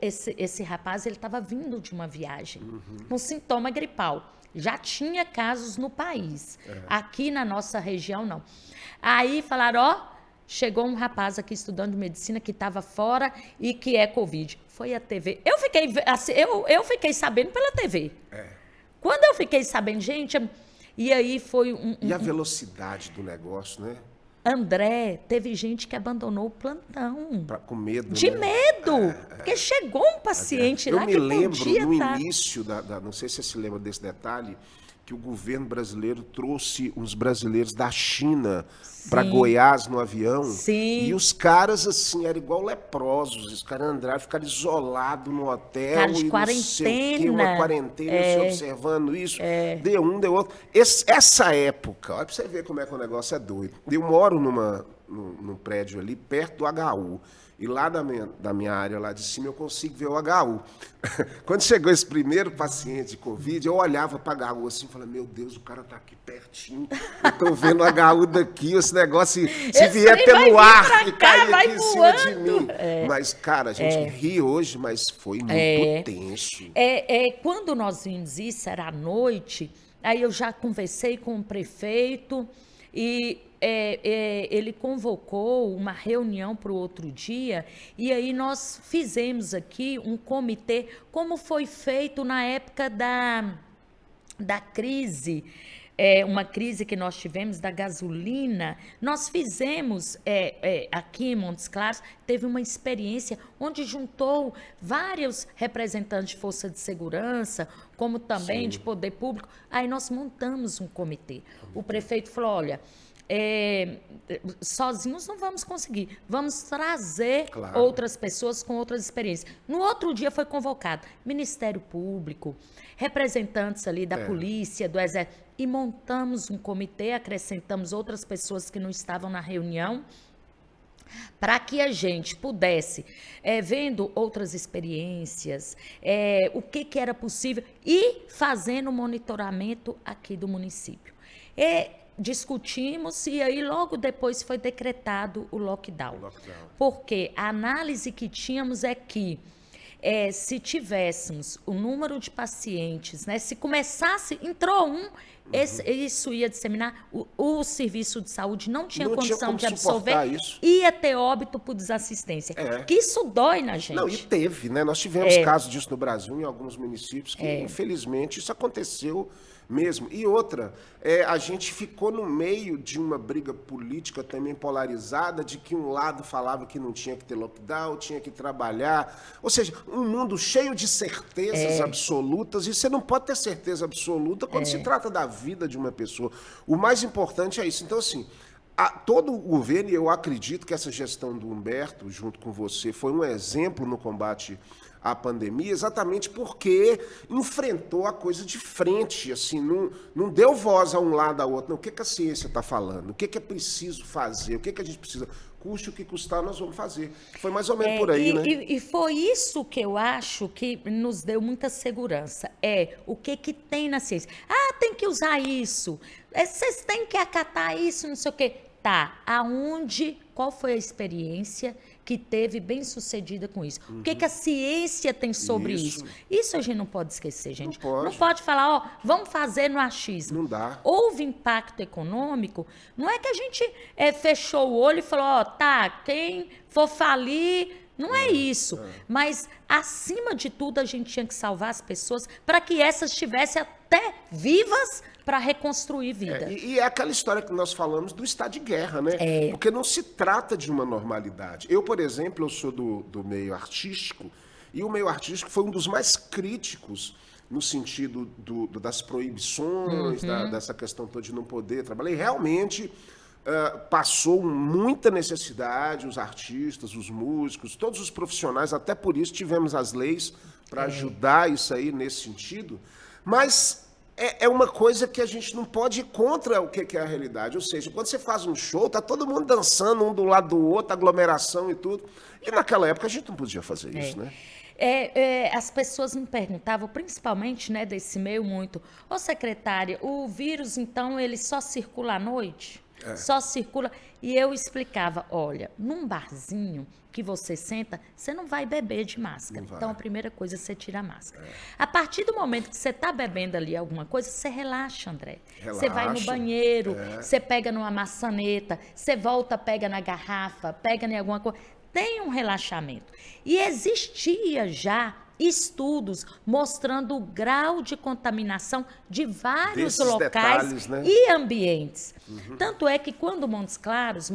Esse rapaz, ele estava vindo de uma viagem com sintoma gripal. Já tinha casos no país. Aqui na nossa região, não. Aí falaram, ó, chegou um rapaz aqui estudando medicina que estava fora e que é Covid. Foi a TV. Eu fiquei sabendo pela TV. Quando eu fiquei sabendo, gente, e aí foi E a velocidade do negócio, né? André, teve gente que abandonou o plantão. Com medo, De né? medo. Porque chegou um paciente Eu lá me que lembro, podia no estar... início, não sei se você se lembra desse detalhe, que o governo brasileiro trouxe uns brasileiros da China para Goiás no avião. Sim. E os caras, assim, eram igual leprosos. Os caras andaram, ficaram isolados no hotel. Cara de e não sei o quê, uma quarentena. quarentena, você observando isso. Deu um, deu outro. Essa época, olha para você ver como é que o negócio é doido. Eu moro num prédio ali, perto do HU. E lá da minha área, lá de cima, eu consigo ver o HU. Quando chegou esse primeiro paciente de Covid, eu olhava para o HU assim e falava, meu Deus, o cara tá aqui pertinho. Eu tô vendo o HU daqui, esse negócio, se Esse vier trem vai pelo vir ar pra e cá, cair vai aqui em cima de voando. mim. Mas, cara, a gente ri hoje, mas foi muito tenso. Quando nós vimos isso, era à noite, aí eu já conversei com o prefeito e ele convocou uma reunião para o outro dia e aí nós fizemos aqui um comitê, como foi feito na época da crise, uma crise que nós tivemos da gasolina. Nós fizemos aqui em Montes Claros, teve uma experiência onde juntou vários representantes de força de segurança, como também de poder público. Aí nós montamos um comitê. O prefeito falou, olha, sozinhos não vamos conseguir, vamos trazer outras pessoas com outras experiências. No outro dia foi convocado Ministério Público, representantes ali da polícia, do exército, e montamos um comitê, acrescentamos outras pessoas que não estavam na reunião, para que a gente pudesse, vendo outras experiências, o que era possível, e fazendo monitoramento aqui do município. discutimos e aí logo depois foi decretado o lockdown. Porque a análise que tínhamos é que se tivéssemos o número de pacientes, né, se começasse, entrou isso ia disseminar, o serviço de saúde não tinha condição de absorver, ia ter óbito por desassistência. Que isso dói na gente. Não, e teve, né? Nós tivemos casos disso no Brasil, em alguns municípios, que infelizmente isso aconteceu mesmo. E outra, a gente ficou no meio de uma briga política também polarizada, de que um lado falava que não tinha que ter lockdown, tinha que trabalhar. Ou seja, um mundo cheio de certezas absolutas, e você não pode ter certeza absoluta quando se trata da vida de uma pessoa. O mais importante é isso. Então, assim, todo o governo, e eu acredito que essa gestão do Humberto, junto com você, foi um exemplo no combate à pandemia, exatamente porque enfrentou a coisa de frente, assim, não deu voz a um lado ao outro. Não, o que a ciência está falando? O que é preciso fazer? O que a gente precisa? Custe o que custar, nós vamos fazer. Foi mais ou menos por aí, né? E foi isso que eu acho que nos deu muita segurança. O que tem na ciência. Tem que usar isso. Vocês têm que acatar isso, não sei o quê. Tá, qual foi a experiência que teve bem-sucedida com isso? O que a ciência tem sobre isso? Isso a gente não pode esquecer, gente. Não pode falar, vamos fazer no achismo. Não dá. Houve impacto econômico, não é que a gente fechou o olho e falou, quem for falir... Não é isso, mas acima de tudo a gente tinha que salvar as pessoas para que essas estivessem até vivas para reconstruir vida. E é aquela história que nós falamos do estado de guerra, né? Porque não se trata de uma normalidade. Eu, por exemplo, eu sou do meio artístico, e o meio artístico foi um dos mais críticos no sentido das proibições, dessa questão toda de não poder trabalhar. E realmente... passou muita necessidade, os artistas, os músicos, todos os profissionais, até por isso tivemos as leis para ajudar isso aí nesse sentido, mas é uma coisa que a gente não pode ir contra o que é a realidade, ou seja, quando você faz um show, tá todo mundo dançando um do lado do outro, aglomeração e tudo, e naquela época a gente não podia fazer isso, né? As pessoas me perguntavam, principalmente, né, desse meio muito, secretária, o vírus, então, ele só circula à noite? Só circula. E eu explicava, olha, num barzinho que você senta, você não vai beber de máscara. Então, a primeira coisa, você tira a máscara. A partir do momento que você está bebendo ali alguma coisa, você relaxa, André. Você vai no banheiro, você pega numa maçaneta, você volta, pega na garrafa, pega em alguma coisa. Tem um relaxamento. E existia já estudos mostrando o grau de contaminação de vários locais detalhes, né? E ambientes. Tanto é que quando Montes Claros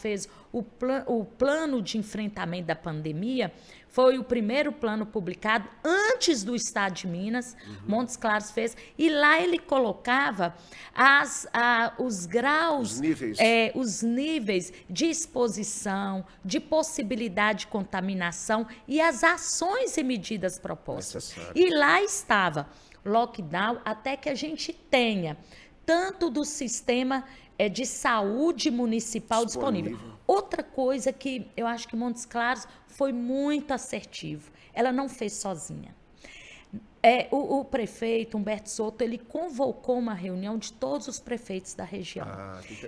fez o plano de enfrentamento da pandemia, foi o primeiro plano publicado antes do Estado de Minas, Montes Claros fez, e lá ele colocava os graus, os níveis de exposição, de possibilidade de contaminação e as ações e medidas propostas. E lá estava lockdown até que a gente tenha tanto do sistema de saúde municipal disponível. Outra coisa que eu acho que Montes Claros foi muito assertivo, ela não fez sozinha. O prefeito Humberto Souto, ele convocou uma reunião de todos os prefeitos da região.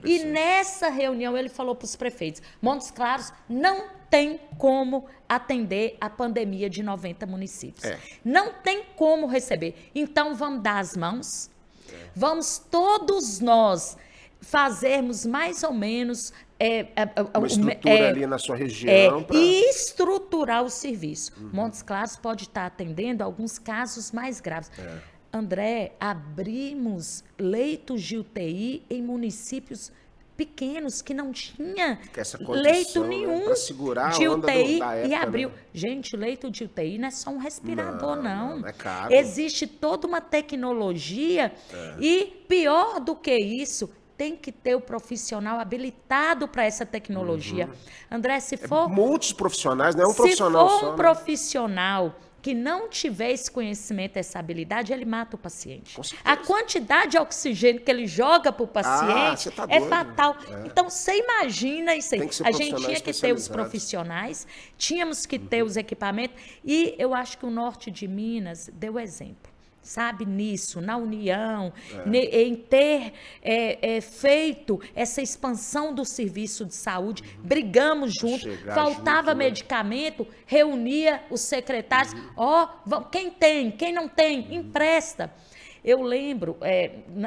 E nessa reunião ele falou para os prefeitos, Montes Claros não tem como atender a pandemia de 90 municípios. Não tem como receber. Então vamos dar as mãos, vamos todos nós fazermos mais ou menos uma estrutura ali na sua região. E estruturar o serviço. Montes Claros pode estar atendendo alguns casos mais graves. André, abrimos leitos de UTI em municípios pequenos que não tinha leito nenhum, né, segurar de UTI da época, e abriu. Né? Gente, leito de UTI não é só um respirador, não. É caro. Existe toda uma tecnologia e, pior do que isso, tem que ter o profissional habilitado para essa tecnologia. André, se for... muitos profissionais, não é um profissional só. Se for um profissional que não tiver esse conhecimento, essa habilidade, ele mata o paciente. A quantidade de oxigênio que ele joga para o paciente é fatal. Então, você imagina isso aí. A gente tinha que ter os profissionais, tínhamos que ter os equipamentos, e eu acho que o norte de Minas deu exemplo. sabe, nisso, na união, em ter feito essa expansão do serviço de saúde. Brigamos juntos, faltava medicamento, reunia os secretários. Quem tem, quem não tem, empresta. Eu lembro,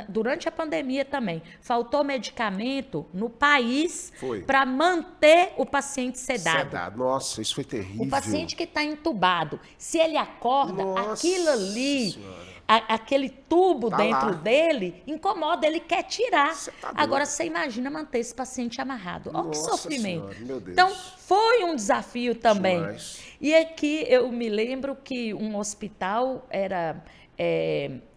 durante a pandemia também, faltou medicamento no país para manter o paciente sedado. Nossa, isso foi terrível. O paciente que está entubado, se ele acorda, aquilo ali, aquele tubo dentro dele, incomoda, ele quer tirar. Agora, você imagina manter esse paciente amarrado. Olha que sofrimento. Senhora, meu Deus. Então, foi um desafio também. Demais. E aqui eu me lembro que um hospital era...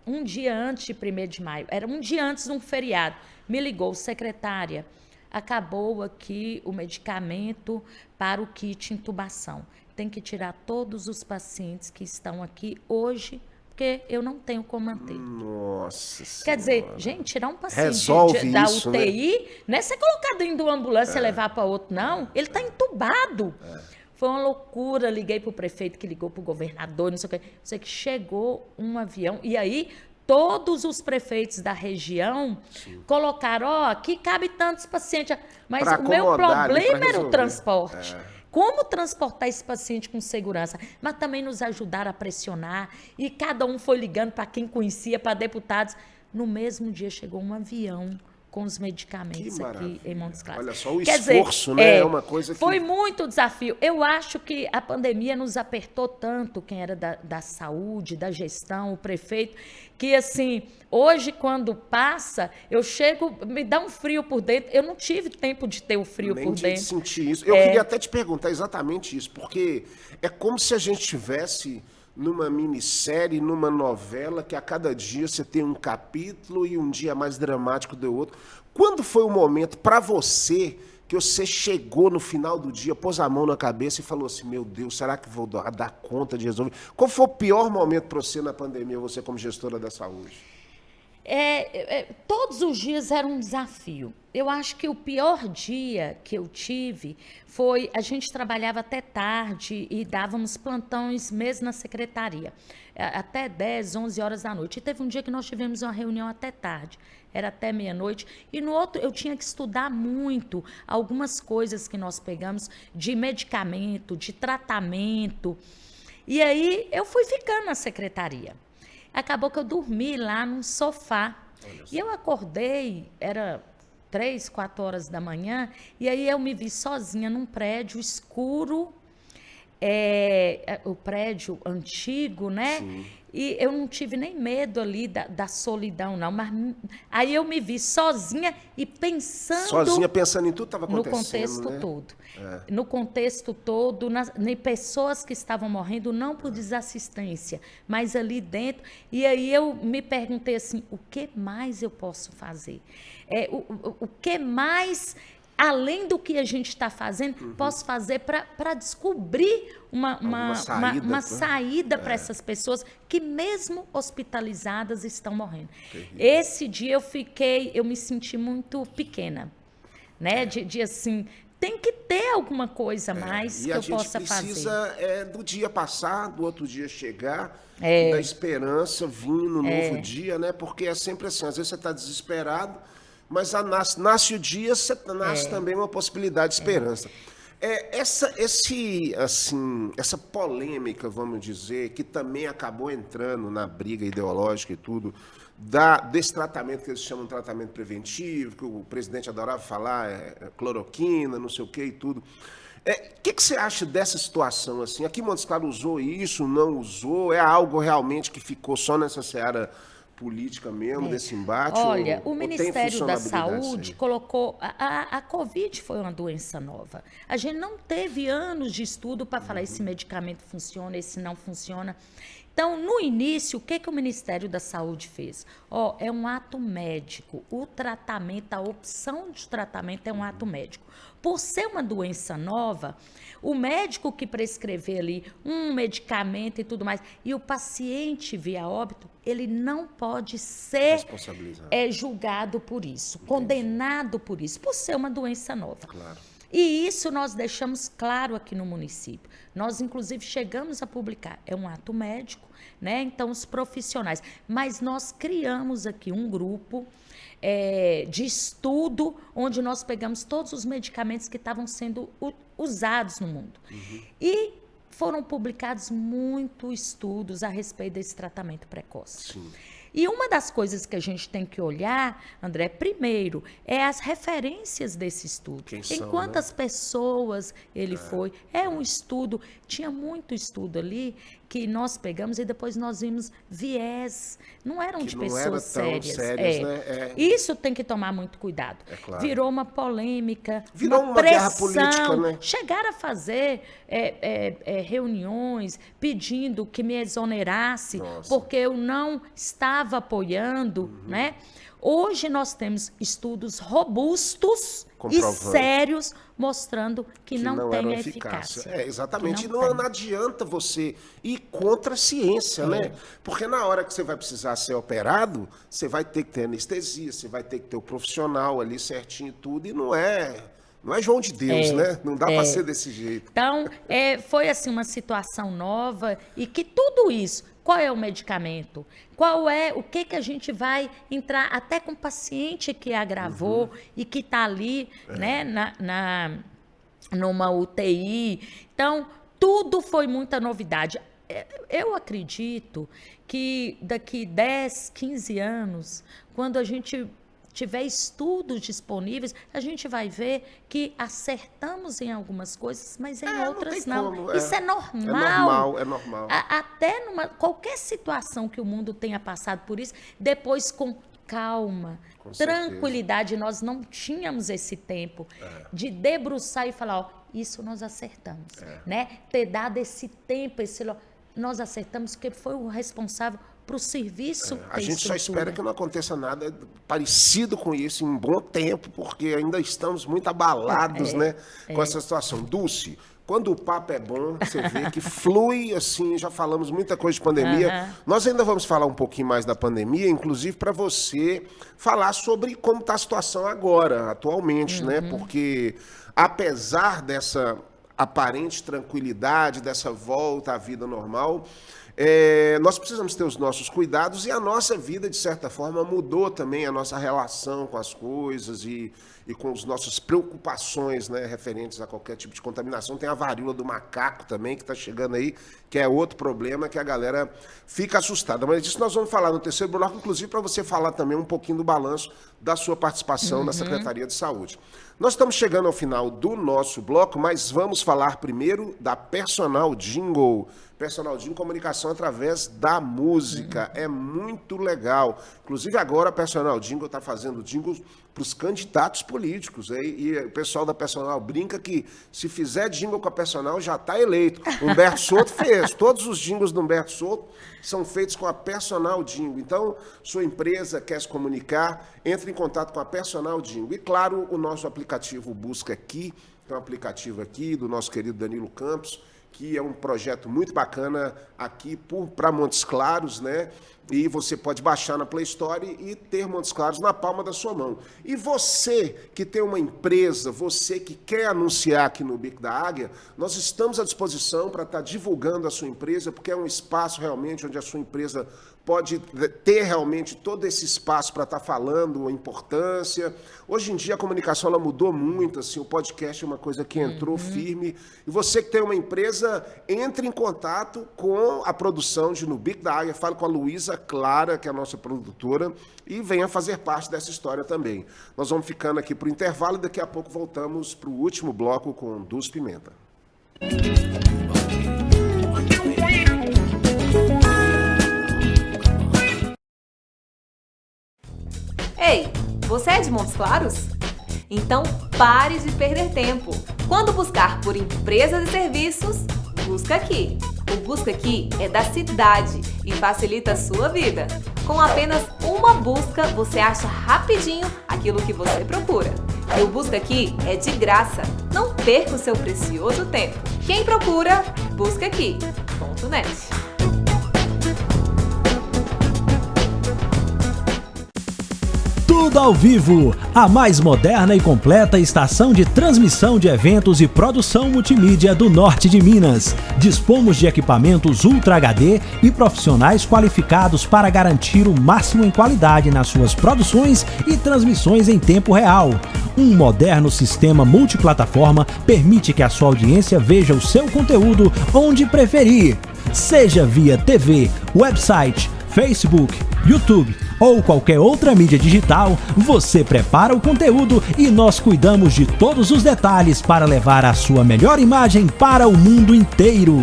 um dia antes de 1º de maio, era um dia antes de um feriado, me ligou, secretária, acabou aqui o medicamento para o kit intubação. Tem que tirar todos os pacientes que estão aqui hoje, porque eu não tenho como manter. Nossa Senhora. Quer dizer, gente, tirar um paciente Resolve da isso, UTI, não é ser colocado dentro de uma ambulância e levar para outro, não. Ele está entubado. Foi uma loucura, liguei para o prefeito, que ligou para o governador, não sei o quê. Sei que chegou um avião, e aí todos os prefeitos da região colocaram, aqui cabe tantos pacientes, mas pra o meu problema era o resolver. transporte. Como transportar esse paciente com segurança? Mas também nos ajudaram a pressionar, e cada um foi ligando para quem conhecia, para deputados. No mesmo dia chegou um avião com os medicamentos aqui em Montes Claros. Olha só o Quer esforço, dizer, né? É uma coisa que... Foi muito desafio. Eu acho que a pandemia nos apertou tanto, quem era da saúde, da gestão, o prefeito, que assim, hoje quando passa, eu chego, me dá um frio por dentro. Eu não tive tempo de ter o frio Nem por de dentro. sentir isso. Eu queria até te perguntar exatamente isso, porque é como se a gente tivesse numa minissérie, numa novela, que a cada dia você tem um capítulo e um dia mais dramático do outro. Quando foi o momento para você que você chegou no final do dia, pôs a mão na cabeça e falou assim, meu Deus, será que vou dar conta de resolver? Qual foi o pior momento para você na pandemia, você como gestora da saúde? Todos os dias era um desafio. Eu acho que o pior dia que eu tive foi, a gente trabalhava até tarde e dávamos plantões mesmo na secretaria, até 10, 11 horas da noite. E teve um dia que nós tivemos uma reunião até tarde, era até meia-noite, e no outro eu tinha que estudar muito algumas coisas que nós pegamos de medicamento, de tratamento. E aí eu fui ficando na secretaria. Acabou que eu dormi lá num sofá. E eu acordei, era 3, 4 horas da manhã, e aí eu me vi sozinha num prédio escuro, o prédio antigo, né? Sim. E eu não tive nem medo ali da solidão, não. Mas aí eu me vi sozinha e pensando... Sozinha pensando em tudo que estava acontecendo, no contexto, né? Todo. No contexto todo, em pessoas que estavam morrendo, não por desassistência, mas ali dentro. E aí eu me perguntei assim, o que mais eu posso fazer? O que mais... Além do que a gente está fazendo, posso fazer para descobrir uma saída para essas pessoas que, mesmo hospitalizadas, estão morrendo. Esse dia eu me senti muito pequena, né? De assim, tem que ter alguma coisa mais que eu possa fazer. E a gente precisa do dia passar, do outro dia chegar, da esperança vir no novo dia, né? Porque é sempre assim, às vezes você está desesperado, mas nasce o dia, nasce também uma possibilidade de esperança. Essa polêmica, vamos dizer, que também acabou entrando na briga ideológica e tudo, desse tratamento que eles chamam de tratamento preventivo, que o presidente adorava falar, cloroquina, não sei o que e tudo. O que você acha dessa situação? Assim? Aqui Montes Claros usou isso, não usou? É algo realmente que ficou só nessa seara política mesmo, desse embate? Olha, o Ministério da Saúde colocou... A Covid foi uma doença nova. A gente não teve anos de estudo para falar esse medicamento funciona, esse não funciona. Então, no início, o que o Ministério da Saúde fez? É um ato médico. O tratamento, a opção de tratamento é um ato médico. Por ser uma doença nova, o médico que prescrever ali um medicamento e tudo mais, e o paciente via óbito, ele não pode ser julgado por isso, condenado por isso, por ser uma doença nova. Claro. E isso nós deixamos claro aqui no município. Nós, inclusive, chegamos a publicar. É um ato médico, né? Então, os profissionais. Mas nós criamos aqui um grupo de estudo, onde nós pegamos todos os medicamentos que estavam sendo usados no mundo. E foram publicados muitos estudos a respeito desse tratamento precoce. Sim. E uma das coisas que a gente tem que olhar, André, primeiro, é as referências desse estudo. Quem Em são, quantas pessoas ele foi. É um estudo, tinha muito estudo ali que nós pegamos e depois nós vimos viés. Não eram Que de não pessoas era tão sérias, né? Isso tem que tomar muito cuidado. É claro. Virou uma polêmica, Virou uma guerra política, né? Chegaram a fazer reuniões pedindo que me exonerasse, Nossa. porque eu não estava apoiando, né? Hoje nós temos estudos robustos e Comprovando. sérios mostrando que não era tem eficácia. eficácia. Exatamente. Que Não tem. adianta você ir contra a ciência, né? Porque na hora que você vai precisar ser operado, você vai ter que ter anestesia, você vai ter que ter o profissional ali certinho e tudo, e não é João de Deus, né? Não dá para ser desse jeito. Então, foi assim uma situação nova e que tudo isso, qual é o medicamento? O que a gente vai entrar até com o paciente que agravou e que está ali, né, numa UTI. Então, tudo foi muita novidade. Eu acredito que daqui 10, 15 anos, quando a gente tiver estudos disponíveis, a gente vai ver que acertamos em algumas coisas, mas em outras não. Como, Isso é normal. É normal. Até qualquer situação que o mundo tenha passado por isso, depois com calma, Com tranquilidade, nós não tínhamos esse tempo de debruçar e falar, ó, isso nós acertamos, né? Ter dado esse tempo, nós acertamos, porque foi o responsável para o serviço. A gente só espera que não aconteça nada parecido com isso em um bom tempo, porque ainda estamos muito abalados, né, com essa situação. Dulce, quando o papo é bom, você vê que flui, assim, já falamos muita coisa de pandemia. Nós ainda vamos falar um pouquinho mais da pandemia, inclusive para você falar sobre como está a situação agora, atualmente, né, porque apesar dessa aparente tranquilidade, dessa volta à vida normal, nós precisamos ter os nossos cuidados e a nossa vida, de certa forma, mudou também a nossa relação com as coisas e com as nossas preocupações, né, referentes a qualquer tipo de contaminação. Tem a varíola do macaco também, que está chegando aí, que é outro problema que a galera fica assustada. Mas disso nós vamos falar no terceiro bloco, inclusive para você falar também um pouquinho do balanço da sua participação na Secretaria de Saúde. Nós estamos chegando ao final do nosso bloco, mas vamos falar primeiro da Personal Jingle. Personal Jingle, comunicação através da música. É muito legal. Inclusive agora a Personal Jingle está fazendo jingles para os candidatos políticos. E o pessoal da Personal brinca que se fizer jingle com a Personal já está eleito. Humberto Souto fez. Todos os jingles do Humberto Souto são feitos com a Personal Jingle. Então, sua empresa quer se comunicar, entre em contato com a Personal Jingle. E claro, o nosso aplicativo Busca Aqui, que é um aplicativo aqui do nosso querido Danilo Campos, que é um projeto muito bacana aqui para Montes Claros, né? E você pode baixar na Play Store e ter Montes Claros na palma da sua mão. E você que tem uma empresa, você que quer anunciar aqui no Bico da Águia, nós estamos à disposição para estar divulgando a sua empresa, porque é um espaço realmente onde a sua empresa pode ter realmente todo esse espaço para estar falando a importância. Hoje em dia a comunicação ela mudou muito, assim, o podcast é uma coisa que entrou firme. E você que tem uma empresa, entre em contato com a produção de No Bico da Águia, fale com a Luísa Clara, que é a nossa produtora, e venha fazer parte dessa história também. Nós vamos ficando aqui para o intervalo e daqui a pouco voltamos para o último bloco com Dulce Pimenta. Ei, você é de Montes Claros? Então pare de perder tempo. Quando buscar por empresas e serviços, busca aqui. O Busca Aqui é da cidade e facilita a sua vida. Com apenas uma busca, você acha rapidinho aquilo que você procura. E o Busca Aqui é de graça. Não perca o seu precioso tempo. Quem procura, busca aqui.net. Tudo Tudo ao vivo, a mais moderna e completa estação de transmissão de eventos e produção multimídia do norte de Minas. Dispomos de equipamentos Ultra HD e profissionais qualificados para garantir o máximo em qualidade nas suas produções e transmissões em tempo real. Um moderno sistema multiplataforma permite que a sua audiência veja o seu conteúdo onde preferir, seja via TV, website, Facebook, YouTube ou qualquer outra mídia digital. Você prepara o conteúdo e nós cuidamos de todos os detalhes para levar a sua melhor imagem para o mundo inteiro.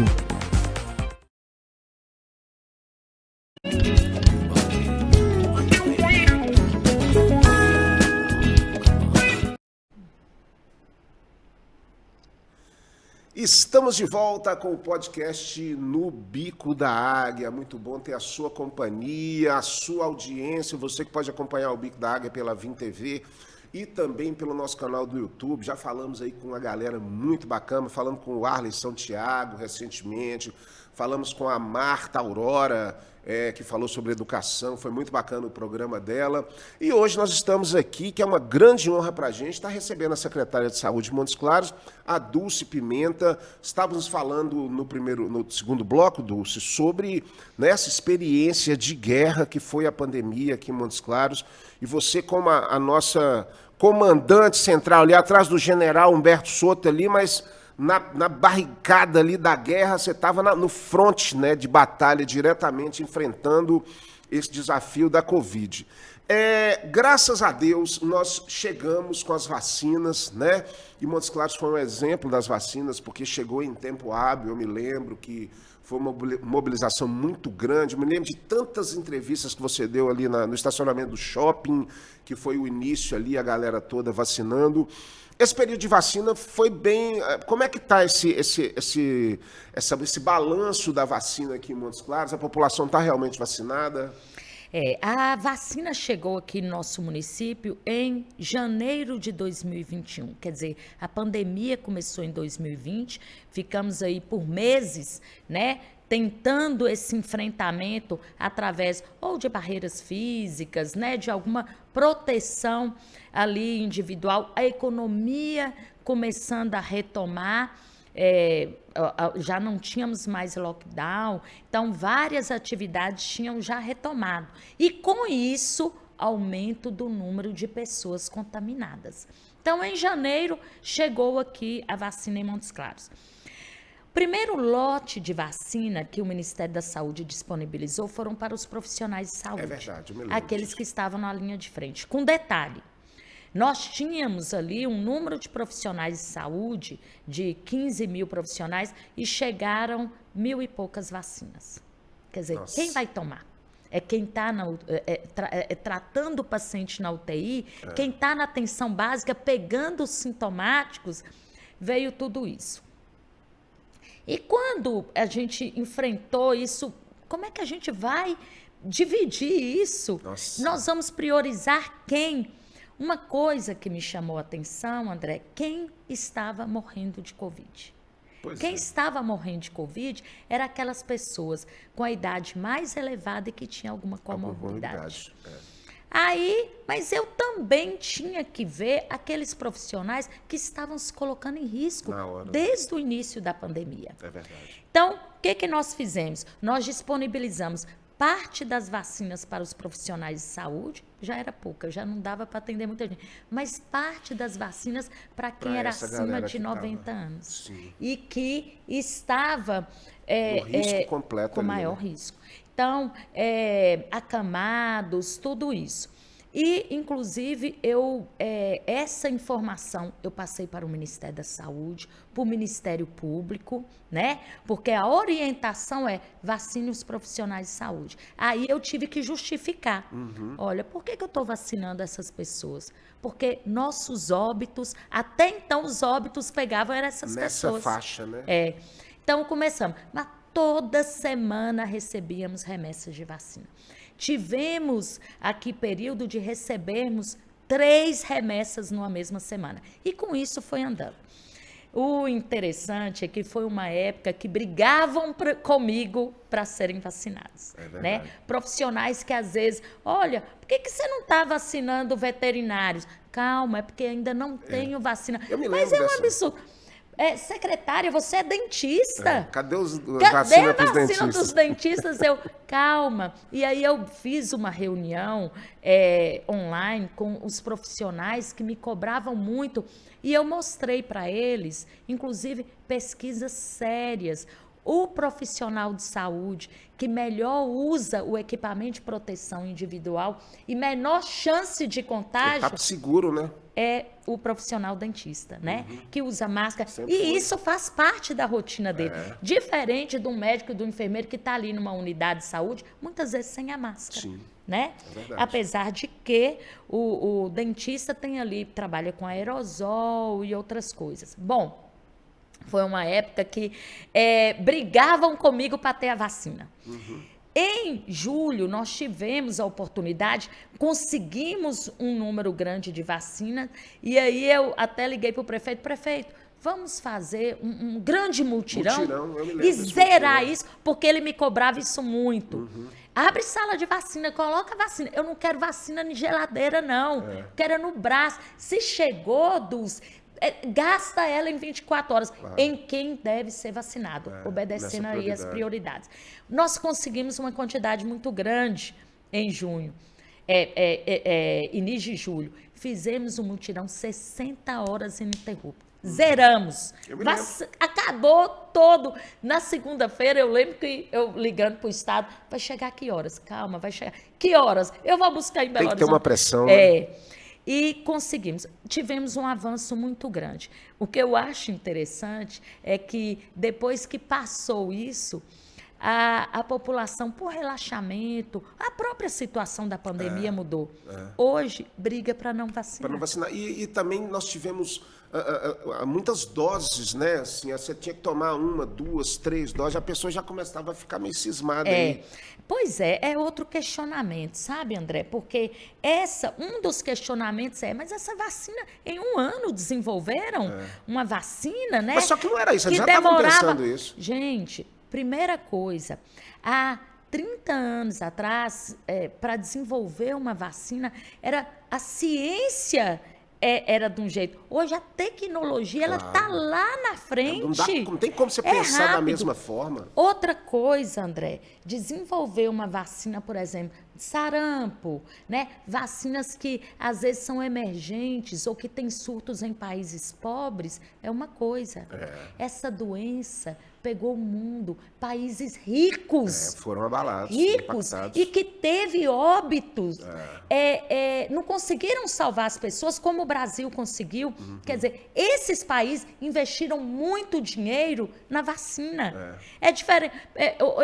Estamos de volta com o podcast No Bico da Águia. Muito bom ter a sua companhia, a sua audiência. Você que pode acompanhar o Bico da Águia pela Vim TV e também pelo nosso canal do YouTube. Já falamos aí com uma galera muito bacana. Falamos com o Arley Santiago recentemente. Falamos com a Marta Aurora, que falou sobre educação. Foi muito bacana o programa dela. E hoje nós estamos aqui, que é uma grande honra para a gente, estar recebendo a secretária de Saúde de Montes Claros, a Dulce Pimenta. Estávamos falando no segundo bloco, Dulce, sobre essa experiência de guerra que foi a pandemia aqui em Montes Claros. E você, como a nossa comandante central, ali atrás do general Humberto Soto ali, mas na barricada ali da guerra, você estava no front, né, de batalha, diretamente enfrentando esse desafio da Covid. Graças a Deus, nós chegamos com as vacinas, né? E Montes Claros foi um exemplo das vacinas, porque chegou em tempo hábil. Eu me lembro que foi uma mobilização muito grande. Eu me lembro de tantas entrevistas que você deu ali no estacionamento do shopping, que foi o início ali, a galera toda vacinando. Esse período de vacina foi bem... Como é que está esse balanço da vacina aqui em Montes Claros? A população está realmente vacinada? A vacina chegou aqui no nosso município em janeiro de 2021. Quer dizer, a pandemia começou em 2020, ficamos aí por meses, né, tentando esse enfrentamento através ou de barreiras físicas, né, de alguma proteção ali individual, a economia começando a retomar. Já não tínhamos mais lockdown, então várias atividades tinham já retomado. E com isso, aumento do número de pessoas contaminadas. Então, em janeiro, chegou aqui a vacina em Montes Claros. O primeiro lote de vacina que o Ministério da Saúde disponibilizou foram para os profissionais de saúde. É verdade, eu me lembro aqueles disso. Que estavam na linha de frente. Com detalhe, nós tínhamos ali um número de profissionais de saúde, de 15 mil profissionais, e chegaram 1.000 e poucas vacinas. Quer dizer, Nossa. Quem vai tomar? É quem está tratando o paciente na UTI, quem está na atenção básica, pegando os sintomáticos, veio tudo isso. E quando a gente enfrentou isso, como é que a gente vai dividir isso? Nossa. Nós vamos priorizar quem? Uma coisa que me chamou a atenção, André, quem estava morrendo de Covid. Quem estava morrendo de Covid eram aquelas pessoas com a idade mais elevada e que tinha alguma comorbidade. Aí, mas eu também tinha que ver aqueles profissionais que estavam se colocando em risco desde o início da pandemia. É verdade. Então, o que nós fizemos? Nós disponibilizamos parte das vacinas para os profissionais de saúde, já era pouca, já não dava para atender muita gente, mas parte das vacinas para quem era acima de 90 anos. Sim. E que estava risco completo com ali, maior né? risco. Então, acamados, tudo isso. E, inclusive, essa informação eu passei para o Ministério da Saúde, para o Ministério Público, né? Porque a orientação é vacine os profissionais de saúde. Aí eu tive que justificar. Olha, por que eu estou vacinando essas pessoas? Porque nossos óbitos, até então os óbitos pegavam eram essas pessoas. Nessa faixa, né? Então começamos. Mas toda semana recebíamos remessas de vacina. Tivemos aqui período de recebermos 3 remessas numa mesma semana. E com isso foi andando. O interessante é que foi uma época que brigavam comigo para serem vacinados. Né? Profissionais que às vezes, olha, por que você não está vacinando veterinários? Calma, é porque ainda não tenho vacina. Mas é um absurdo. Secretária, você é dentista. Cadê Cadê a vacina dos dentistas? Calma. E aí eu fiz uma reunião online com os profissionais que me cobravam muito e eu mostrei para eles, inclusive, pesquisas sérias. O profissional de saúde que melhor usa o equipamento de proteção individual e menor chance de contágio... Tá seguro, né? É o profissional dentista, né? Que usa máscara. E isso faz parte da rotina dele. Diferente do médico e do enfermeiro que está ali numa unidade de saúde, muitas vezes sem a máscara. Sim. Né? Apesar de que o dentista tem ali, trabalha com aerosol e outras coisas. Bom, foi uma época que brigavam comigo para ter a vacina. Em julho, nós tivemos a oportunidade, conseguimos um número grande de vacinas, e aí eu até liguei para o prefeito, vamos fazer um grande mutirão e zerar isso, porque ele me cobrava isso muito. Abre sala de vacina, coloca vacina. Eu não quero vacina em geladeira, não. Quero no braço. Se chegou gasta ela em 24 horas em quem deve ser vacinado, obedecendo aí as prioridades. Nós conseguimos uma quantidade muito grande em junho, início de julho. Fizemos um mutirão 60 horas ininterruptas. Zeramos. Acabou todo. Na segunda-feira, eu lembro que eu ligando para o Estado, vai chegar que horas? Calma, vai chegar. Que horas? Eu vou buscar em Belo Horizonte. Tem que ter uma pressão, né? E conseguimos. Tivemos um avanço muito grande. O que eu acho interessante é que, depois que passou isso, a população, por relaxamento, a própria situação da pandemia mudou. Hoje, briga para não vacinar. Para não vacinar. E também nós tivemos muitas doses, né? Assim, você tinha que tomar 1, 2, 3 doses, a pessoa já começava a ficar meio cismada aí. Pois é outro questionamento, sabe, André? Porque um dos questionamentos mas essa vacina, em 1 ano desenvolveram uma vacina, né? Mas só que não era isso, eles já estavam pensando isso. Gente, primeira coisa, há 30 anos atrás, para desenvolver uma vacina, era a ciência... era de um jeito. Hoje a tecnologia ela está lá na frente. Não tem como você pensar da mesma forma. Outra coisa, André, desenvolver uma vacina, por exemplo, de sarampo, né? Vacinas que às vezes são emergentes ou que têm surtos em países pobres, é uma coisa. Essa doença pegou o mundo, países ricos. Foram abalados, ricos, impactados. E que teve óbitos. Não conseguiram salvar as pessoas como o Brasil conseguiu. Quer dizer, esses países investiram muito dinheiro na vacina. É diferente.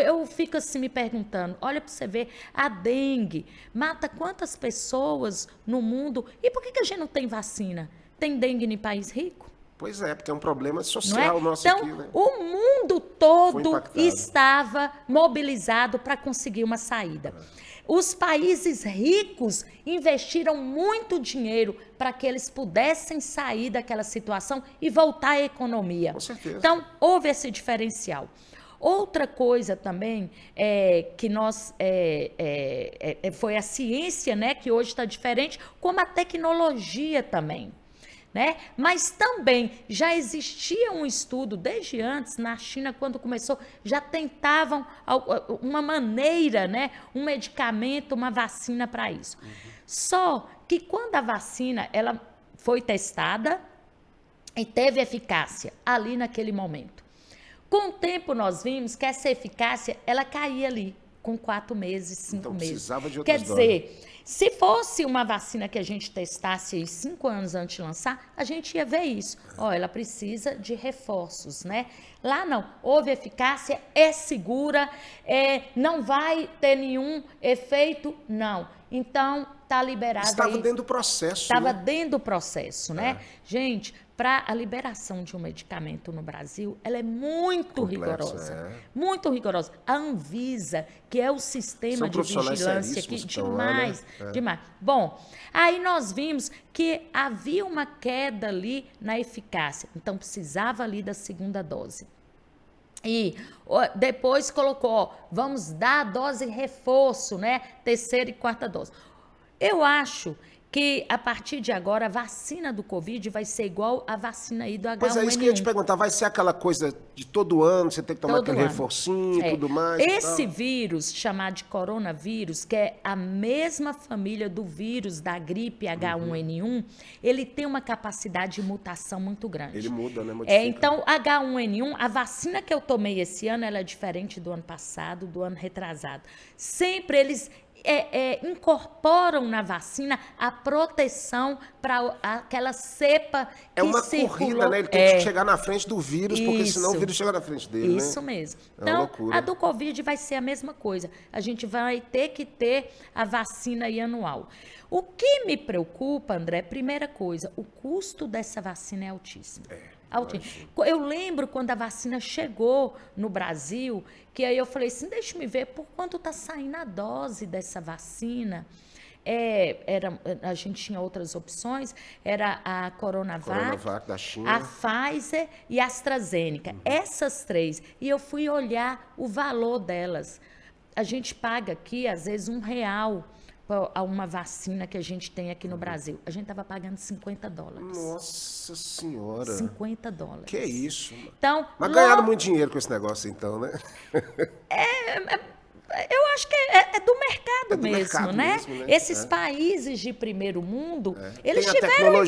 Eu fico assim me perguntando, olha para você ver, a dengue mata quantas pessoas no mundo? E por que a gente não tem vacina? Tem dengue em país rico? Pois porque é um problema social nosso então, aqui, né? O mundo todo estava mobilizado para conseguir uma saída. Os países ricos investiram muito dinheiro para que eles pudessem sair daquela situação e voltar à economia. Com certeza. Então, houve esse diferencial. Outra coisa também que foi a ciência, né, que hoje está diferente, como a tecnologia também. Né? Mas também já existia um estudo desde antes, na China, quando começou, já tentavam uma maneira, né? Um medicamento, uma vacina para isso. Só que quando a vacina ela foi testada e teve eficácia ali naquele momento, com o tempo nós vimos que essa eficácia ela caía ali com 4 meses, 5 meses. Precisava de outras Quer dizer, se fosse uma vacina que a gente testasse aí 5 anos antes de lançar, a gente ia ver isso. Ela precisa de reforços, né? Lá não, houve eficácia, é segura, não vai ter nenhum efeito, não. Então, está liberado. Estava dentro do processo. Estava dentro do processo, né? Gente, para a liberação de um medicamento no Brasil, ela é muito rigorosa. Muito rigorosa. A Anvisa, que é o sistema de vigilância aqui, demais, demais. Bom, aí nós vimos que havia uma queda ali na eficácia, então precisava ali da segunda dose. E depois colocou, ó, vamos dar a dose reforço, né? Terceira e quarta dose. Eu acho que a partir de agora a vacina do Covid vai ser igual a vacina aí do H1N1. Pois é, isso que eu ia te perguntar, vai ser aquela coisa de todo ano, você tem que tomar aquele reforcinho e tudo mais? Esse vírus, chamado de coronavírus, que é a mesma família do vírus da gripe H1N1, ele tem uma capacidade de mutação muito grande. Ele muda, né? Modifica. Então, H1N1, a vacina que eu tomei esse ano, ela é diferente do ano passado, do ano retrasado. Sempre eles incorporam na vacina a proteção para aquela cepa que uma circulou. Corrida, né? Ele tem que chegar na frente do vírus, porque senão o vírus chega na frente dele, Isso mesmo. Então, a do Covid vai ser a mesma coisa. A gente vai ter que ter a vacina aí anual. O que me preocupa, André, primeira coisa, o custo dessa vacina é altíssimo. Eu lembro quando a vacina chegou no Brasil, que aí eu falei assim, deixa eu me ver por quanto está saindo a dose dessa vacina. A gente tinha outras opções, era a Coronavac da China, a Pfizer e a AstraZeneca. Essas três. E eu fui olhar o valor delas. A gente paga aqui, às vezes, R$1 a uma vacina que a gente tem aqui no Brasil. A gente estava pagando $50. Nossa Senhora. $50. Que isso? Então, mas ganharam muito dinheiro com esse negócio, então, né? Eu acho que é do mercado mesmo, né? Esses países de primeiro mundo, eles tiveram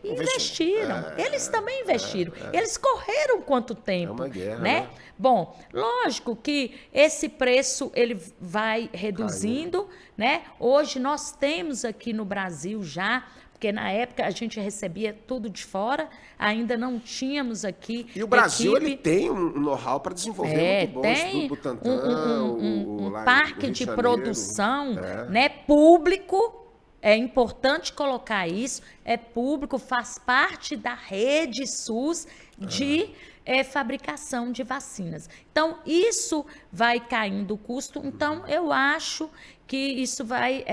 investiram. Eles também investiram. Eles correram quanto tempo? É uma guerra, né? Bom, lógico que esse preço ele vai reduzindo, né? Hoje nós temos aqui no Brasil já, porque na época a gente recebia tudo de fora, ainda não tínhamos aqui. E o Brasil ele tem um know-how para desenvolver muito bom. Tem Butantan, um parque de produção, né, público. É importante colocar isso, é público, faz parte da rede SUS de fabricação de vacinas. Então, isso vai caindo o custo. Então, eu acho que isso vai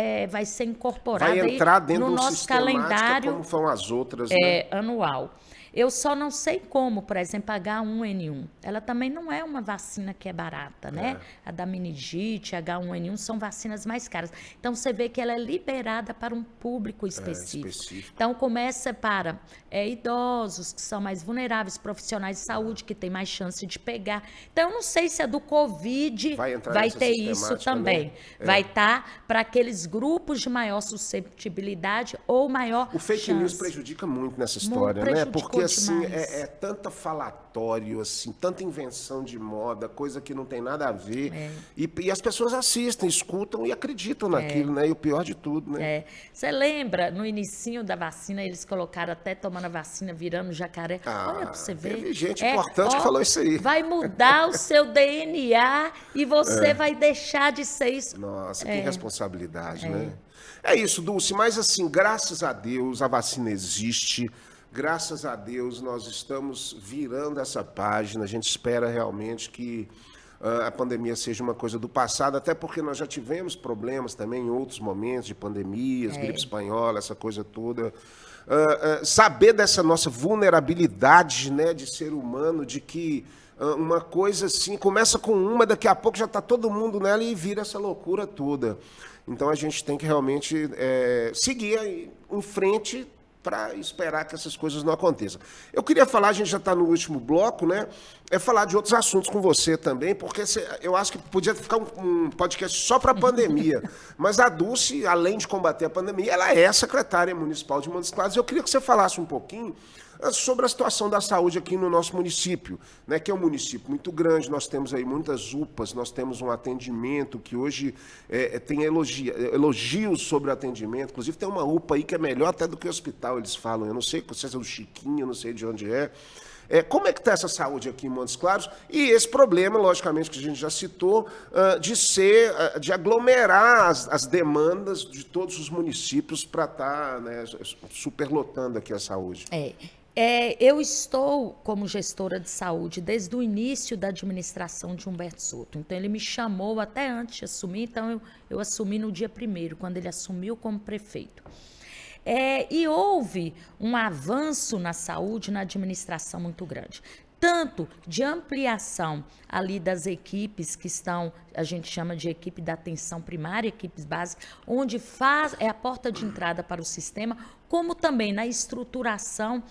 ser incorporado vai entrar dentro no do nosso calendário como foram as outras, né? Anual. Eu só não sei como, por exemplo, a H1N1. Ela também não é uma vacina que é barata, né? A da meningite, a H1N1 são vacinas mais caras. Então, você vê que ela é liberada para um público específico. Então, começa para idosos, que são mais vulneráveis, profissionais de saúde, que têm mais chance de pegar. Então, eu não sei se a do Covid vai ter isso também. Né? Vai estar para aqueles grupos de maior susceptibilidade ou maior O fake news prejudica muito nessa história, né? Porque assim, é tanta falatório, assim, tanta invenção de moda, coisa que não tem nada a ver. E as pessoas assistem, escutam e acreditam naquilo, né? E o pior de tudo, né? Você lembra, no inicinho da vacina, eles colocaram até tomando a vacina, virando jacaré. Olha pra você ver. Teve gente importante que falou isso aí. Vai mudar o seu DNA e você vai deixar de ser isso. Nossa, que responsabilidade, né? É isso, Dulce, mas assim, graças a Deus a vacina existe. Graças a Deus, nós estamos virando essa página. A gente espera realmente que a pandemia seja uma coisa do passado, até porque nós já tivemos problemas também em outros momentos de pandemias, gripe espanhola, essa coisa toda. Saber dessa nossa vulnerabilidade, né, de ser humano, de que uma coisa assim, começa com uma, daqui a pouco já está todo mundo nela e vira essa loucura toda. Então a gente tem que realmente seguir em frente para esperar que essas coisas não aconteçam. Eu queria falar, a gente já está no último bloco, né? Falar de outros assuntos com você também, porque eu acho que podia ficar um podcast só para a pandemia. Mas a Dulce, além de combater a pandemia, ela é secretária municipal de Montes Claros. Eu queria que você falasse um pouquinho sobre a situação da saúde aqui no nosso município, né, que é um município muito grande, nós temos aí muitas UPAs, nós temos um atendimento que hoje tem elogios sobre o atendimento, inclusive tem uma UPA aí que é melhor até do que o hospital, eles falam, eu não sei se é do Chiquinho, eu não sei de onde é. Como é que está essa saúde aqui em Montes Claros? E esse problema, logicamente, que a gente já citou, de aglomerar as demandas de todos os municípios para estar superlotando aqui a saúde. Eu estou como gestora de saúde desde o início da administração de Humberto Souto. Então, ele me chamou até antes de assumir, então eu assumi no dia 1º, quando ele assumiu como prefeito. E houve um avanço na saúde, na administração muito grande. Tanto de ampliação ali das equipes que estão, a gente chama de equipe da atenção primária, equipes básicas, onde é a porta de entrada para o sistema, como também na estruturação.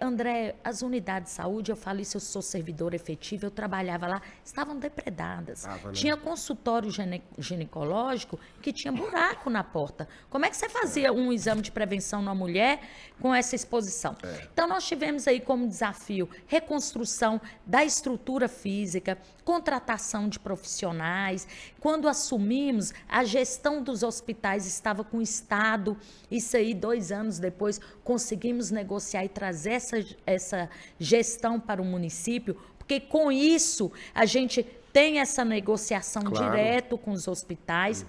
André, as unidades de saúde, eu falo isso, eu sou servidora efetiva, eu trabalhava lá, estavam depredadas. Né? Tinha consultório ginecológico que tinha buraco na porta. Como é que você fazia um exame de prevenção numa mulher com essa exposição? Então, nós tivemos aí como desafio reconstrução da estrutura física, contratação de profissionais. Quando assumimos, a gestão dos hospitais estava com o Estado. Isso aí, 2 anos depois, conseguimos negociar e trazer essa gestão para o município, porque com isso a gente tem essa negociação direto com os hospitais.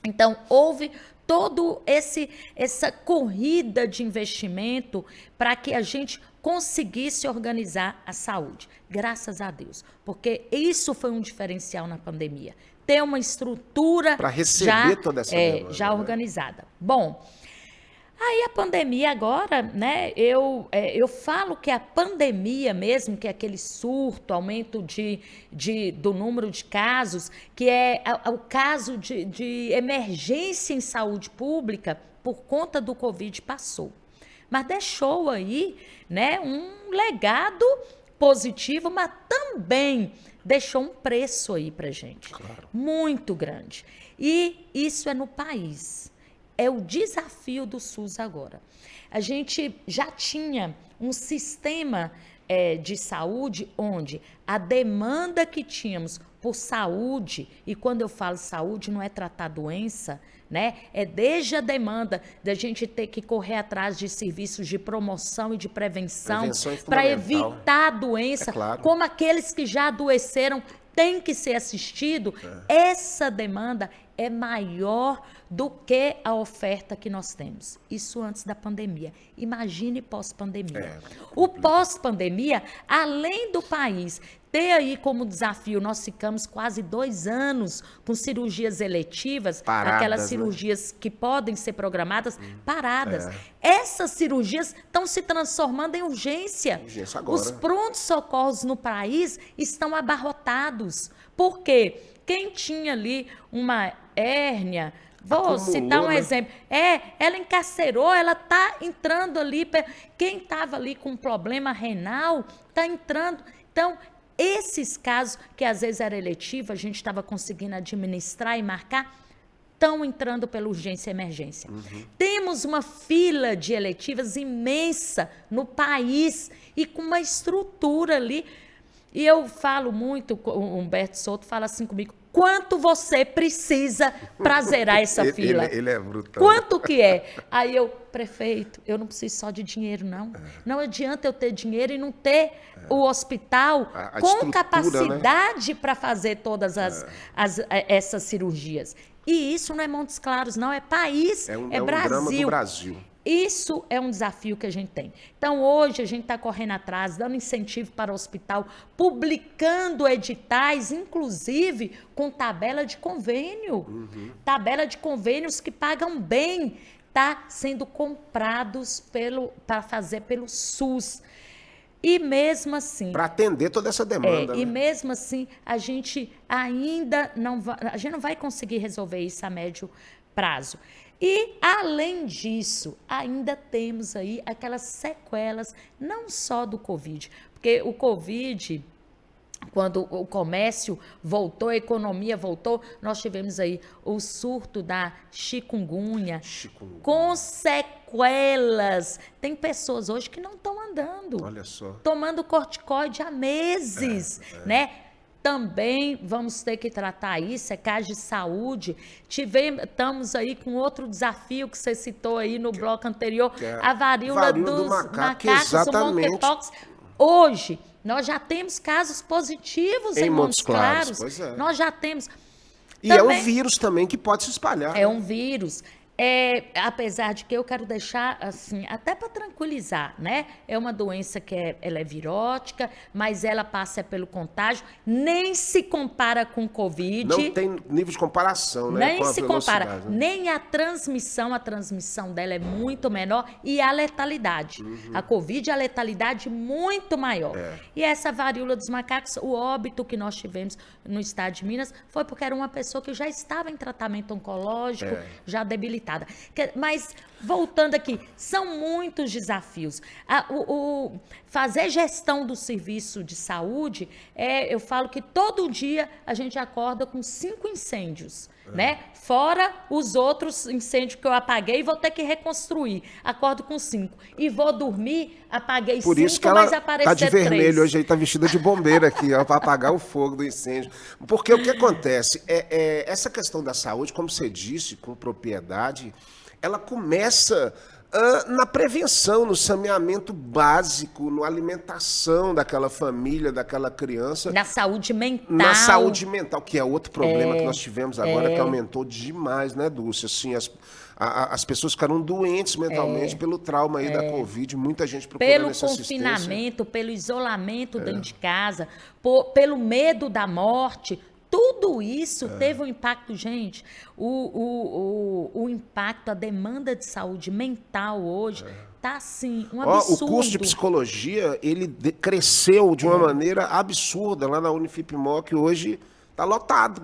Então, houve todo essa corrida de investimento para que a gente conseguisse organizar a saúde, graças a Deus, porque isso foi um diferencial na pandemia, ter uma estrutura para receber toda essa demanda, já organizada. Bom, aí a pandemia agora, né, eu falo que a pandemia mesmo, que é aquele surto, aumento do número de casos, que é o caso de emergência em saúde pública por conta do Covid, passou. Mas deixou aí, né, um legado positivo, mas também deixou um preço aí para gente, muito grande. E isso é no país. É o desafio do SUS agora. A gente já tinha um sistema de saúde onde a demanda que tínhamos por saúde, e quando eu falo saúde não é tratar doença, né? É desde a demanda da gente ter que correr atrás de serviços de promoção e de prevenção para evitar a doença, como aqueles que já adoeceram têm que ser assistidos. Essa demanda é maior do que a oferta que nós temos. Isso antes da pandemia. Imagine pós-pandemia. O pós-pandemia, além do país ter aí como desafio, nós ficamos quase 2 anos com cirurgias eletivas, paradas, aquelas cirurgias, né, que podem ser programadas, paradas. Essas cirurgias estão se transformando em urgência. Agora. Os prontos-socorros no país estão abarrotados. Por quê? Quem tinha ali uma hérnia, vou citar um exemplo, ela encarcerou, ela está entrando ali, quem estava ali com um problema renal, está entrando. Então, esses casos, que às vezes era eletivo, a gente estava conseguindo administrar e marcar, estão entrando pela urgência e emergência. Temos uma fila de eletivas imensa no país e com uma estrutura ali. E eu falo muito, o Humberto Souto fala assim comigo, quanto você precisa para zerar essa fila? Ele é brutal. Quanto que é? Aí eu, prefeito, eu não preciso só de dinheiro, não. Não adianta eu ter dinheiro e não ter o hospital com capacidade, né, para fazer todas essas cirurgias. E isso não é Montes Claros, não, é país, é Brasil. Um drama do Brasil. Isso é um desafio que a gente tem. Então, hoje, a gente está correndo atrás, dando incentivo para o hospital, publicando editais, inclusive com tabela de convênio. Tabela de convênios que pagam bem, tá sendo comprados para fazer pelo SUS. E mesmo assim... Para atender toda essa demanda. E mesmo assim, a gente ainda não vai conseguir resolver isso a médio prazo. E, além disso, ainda temos aí aquelas sequelas, não só do Covid, porque o Covid, quando o comércio voltou, a economia voltou, nós tivemos aí o surto da chikungunya. Com sequelas. Tem pessoas hoje que não estão andando. Olha só. Tomando corticoide há meses, né? Também vamos ter que tratar isso, é caso de saúde. Estamos aí com outro desafio que você citou aí no bloco anterior, a varíola dos macacos, o monkeypox. Hoje, nós já temos casos positivos em Montes Claros. Pois é. Nós já temos. E também, é um vírus também que pode se espalhar. É um vírus. Apesar de que eu quero deixar, assim, até para tranquilizar, né? É uma doença que ela é virótica, mas ela passa pelo contágio, nem se compara com Covid. Não tem nível de comparação, né? Nem com a se compara, velocidade, né? nem a transmissão dela é muito menor e a letalidade. A Covid, a letalidade muito maior. E essa varíola dos macacos, o óbito que nós tivemos no estado de Minas foi porque era uma pessoa que já estava em tratamento oncológico, já debilitada. Mas, voltando aqui, são muitos desafios. Fazer gestão do serviço de saúde, eu falo que todo dia a gente acorda com 5 incêndios, né? Fora os outros incêndios que eu apaguei, vou ter que reconstruir. Acordo com 5. E vou dormir, apaguei 5, Por isso que ela tá de 3. vermelho hoje, aí tá vestida de bombeira aqui, ó, para apagar o fogo do incêndio. Porque o que acontece essa questão da saúde, como você disse, com propriedade, ela começa na prevenção, no saneamento básico, na alimentação daquela família, daquela criança. Na saúde mental. Na saúde mental, que é outro problema que nós tivemos agora, que aumentou demais, né, Dulce? Assim, as pessoas ficaram doentes mentalmente pelo trauma aí da Covid, muita gente procurando essa assistência. Pelo confinamento, pelo isolamento dentro de casa, pelo medo da morte. Tudo isso teve um impacto, gente. O impacto, a demanda de saúde mental hoje tá assim, um absurdo. O curso de psicologia, ele cresceu de uma maneira absurda lá na Unifipmoc, hoje está lotado.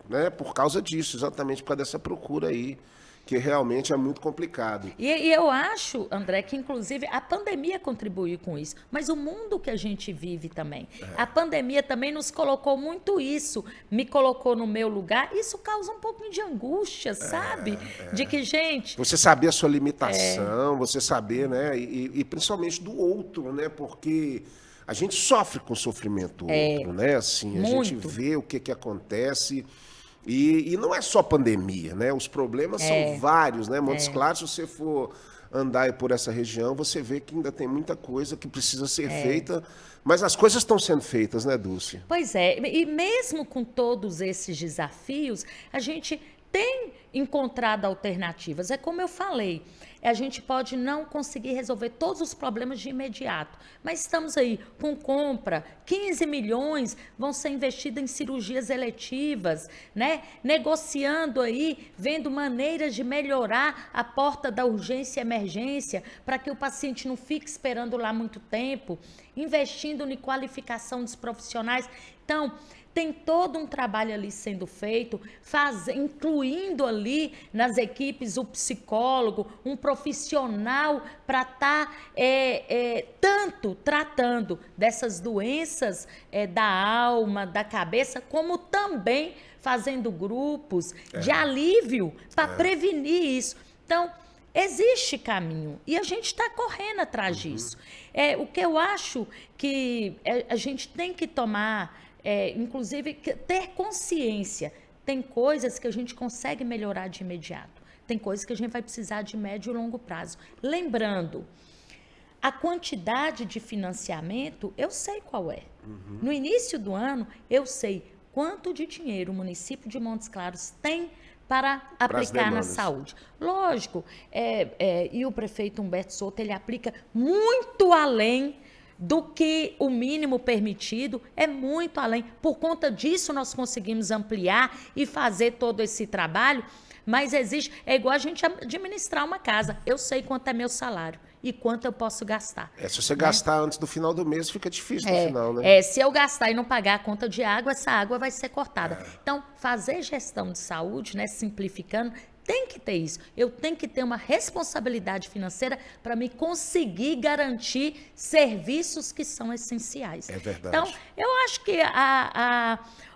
Né, por causa disso, exatamente por causa dessa procura aí, que realmente é muito complicado. E eu acho, André, que inclusive a pandemia contribuiu com isso, mas o mundo que a gente vive também. A pandemia também nos colocou muito isso, me colocou no meu lugar, isso causa um pouquinho de angústia, sabe? De que, gente... Você saber a sua limitação, você saber, né? E principalmente do outro, né? Porque a gente sofre com o sofrimento do outro, né? Assim, a gente vê o que acontece... E não é só pandemia, né? Os problemas são vários, né? Montes Claros, se você for andar aí por essa região, você vê que ainda tem muita coisa que precisa ser feita, mas as coisas estão sendo feitas, né, Dulce? Pois é, e mesmo com todos esses desafios, a gente tem encontrado alternativas. É como eu falei, a gente pode não conseguir resolver todos os problemas de imediato, mas estamos aí com compra, 15 milhões vão ser investidos em cirurgias eletivas, né? Negociando aí, vendo maneiras de melhorar a porta da urgência e emergência, para que o paciente não fique esperando lá muito tempo, investindo em qualificação dos profissionais. Então, tem todo um trabalho ali sendo feito, incluindo ali nas equipes o psicólogo, um profissional para estar tanto tratando dessas doenças da alma, da cabeça, como também fazendo grupos de alívio para prevenir isso. Então, existe caminho e a gente está correndo atrás disso. O que eu acho que a gente tem que tomar... inclusive, ter consciência. Tem coisas que a gente consegue melhorar de imediato. Tem coisas que a gente vai precisar de médio e longo prazo. Lembrando, a quantidade de financiamento, eu sei qual é. No início do ano, eu sei quanto de dinheiro o município de Montes Claros tem para aplicar na saúde. Lógico, e o prefeito Humberto Souto, ele aplica muito além do que o mínimo permitido, é muito além. Por conta disso, nós conseguimos ampliar e fazer todo esse trabalho, mas existe, é igual a gente administrar uma casa. Eu sei quanto é meu salário e quanto eu posso gastar. Se você gastar antes do final do mês, fica difícil no final, né? Se eu gastar e não pagar a conta de água, essa água vai ser cortada. Então, fazer gestão de saúde, né, simplificando, tem que ter isso. Eu tenho que ter uma responsabilidade financeira para me conseguir garantir serviços que são essenciais. É verdade. Então, eu acho que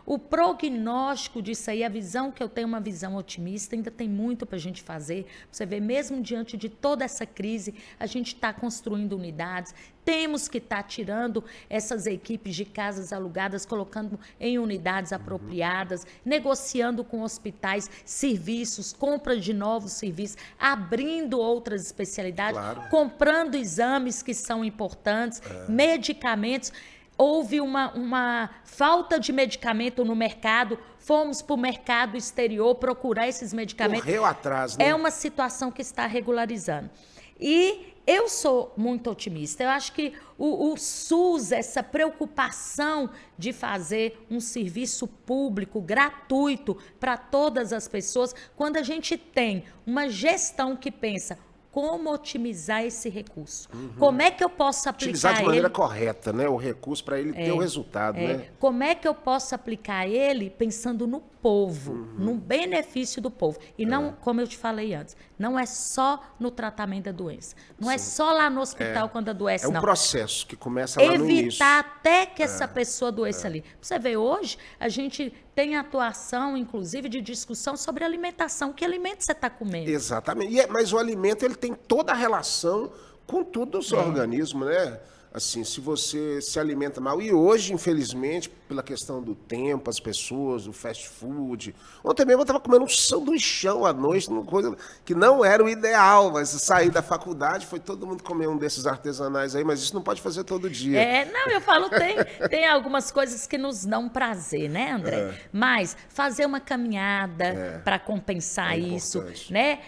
o prognóstico disso aí, a visão que eu tenho, uma visão otimista, ainda tem muito para a gente fazer. Você vê, mesmo diante de toda essa crise, a gente está construindo unidades, temos que estar tirando essas equipes de casas alugadas, colocando em unidades apropriadas, negociando com hospitais serviços, compra de novos serviços, abrindo outras especialidades, comprando exames que são importantes, medicamentos. Houve uma falta de medicamento no mercado, fomos para o mercado exterior procurar esses medicamentos. Correu atrás, né? É uma situação que está regularizando. E eu sou muito otimista. Eu acho que o SUS, essa preocupação de fazer um serviço público gratuito para todas as pessoas, quando a gente tem uma gestão que pensa como otimizar esse recurso, como é que eu posso aplicar Utilizar de maneira ele... correta, né? O recurso para ele ter o resultado, né? Como é que eu posso aplicar ele pensando no povo, no benefício do povo? E não, como eu te falei antes, não é só no tratamento da doença. Não é só lá no hospital quando adoece, É um não. processo que começa lá no início. Evitar até que essa pessoa adoeça ali. Você vê, hoje a gente tem atuação, inclusive, de discussão sobre alimentação. Que alimento você está comendo? Exatamente. Mas o alimento ele tem toda a relação com tudo do seu organismo, né? Assim, se você se alimenta mal. E hoje, infelizmente, pela questão do tempo, as pessoas, o fast food. Ontem mesmo eu estava comendo um sanduichão à noite, uma coisa que não era o ideal, mas saí da faculdade, foi todo mundo comer um desses artesanais aí, mas isso não pode fazer todo dia. Não, eu falo, tem algumas coisas que nos dão prazer, né, André? Mas fazer uma caminhada para compensar isso, importante. né?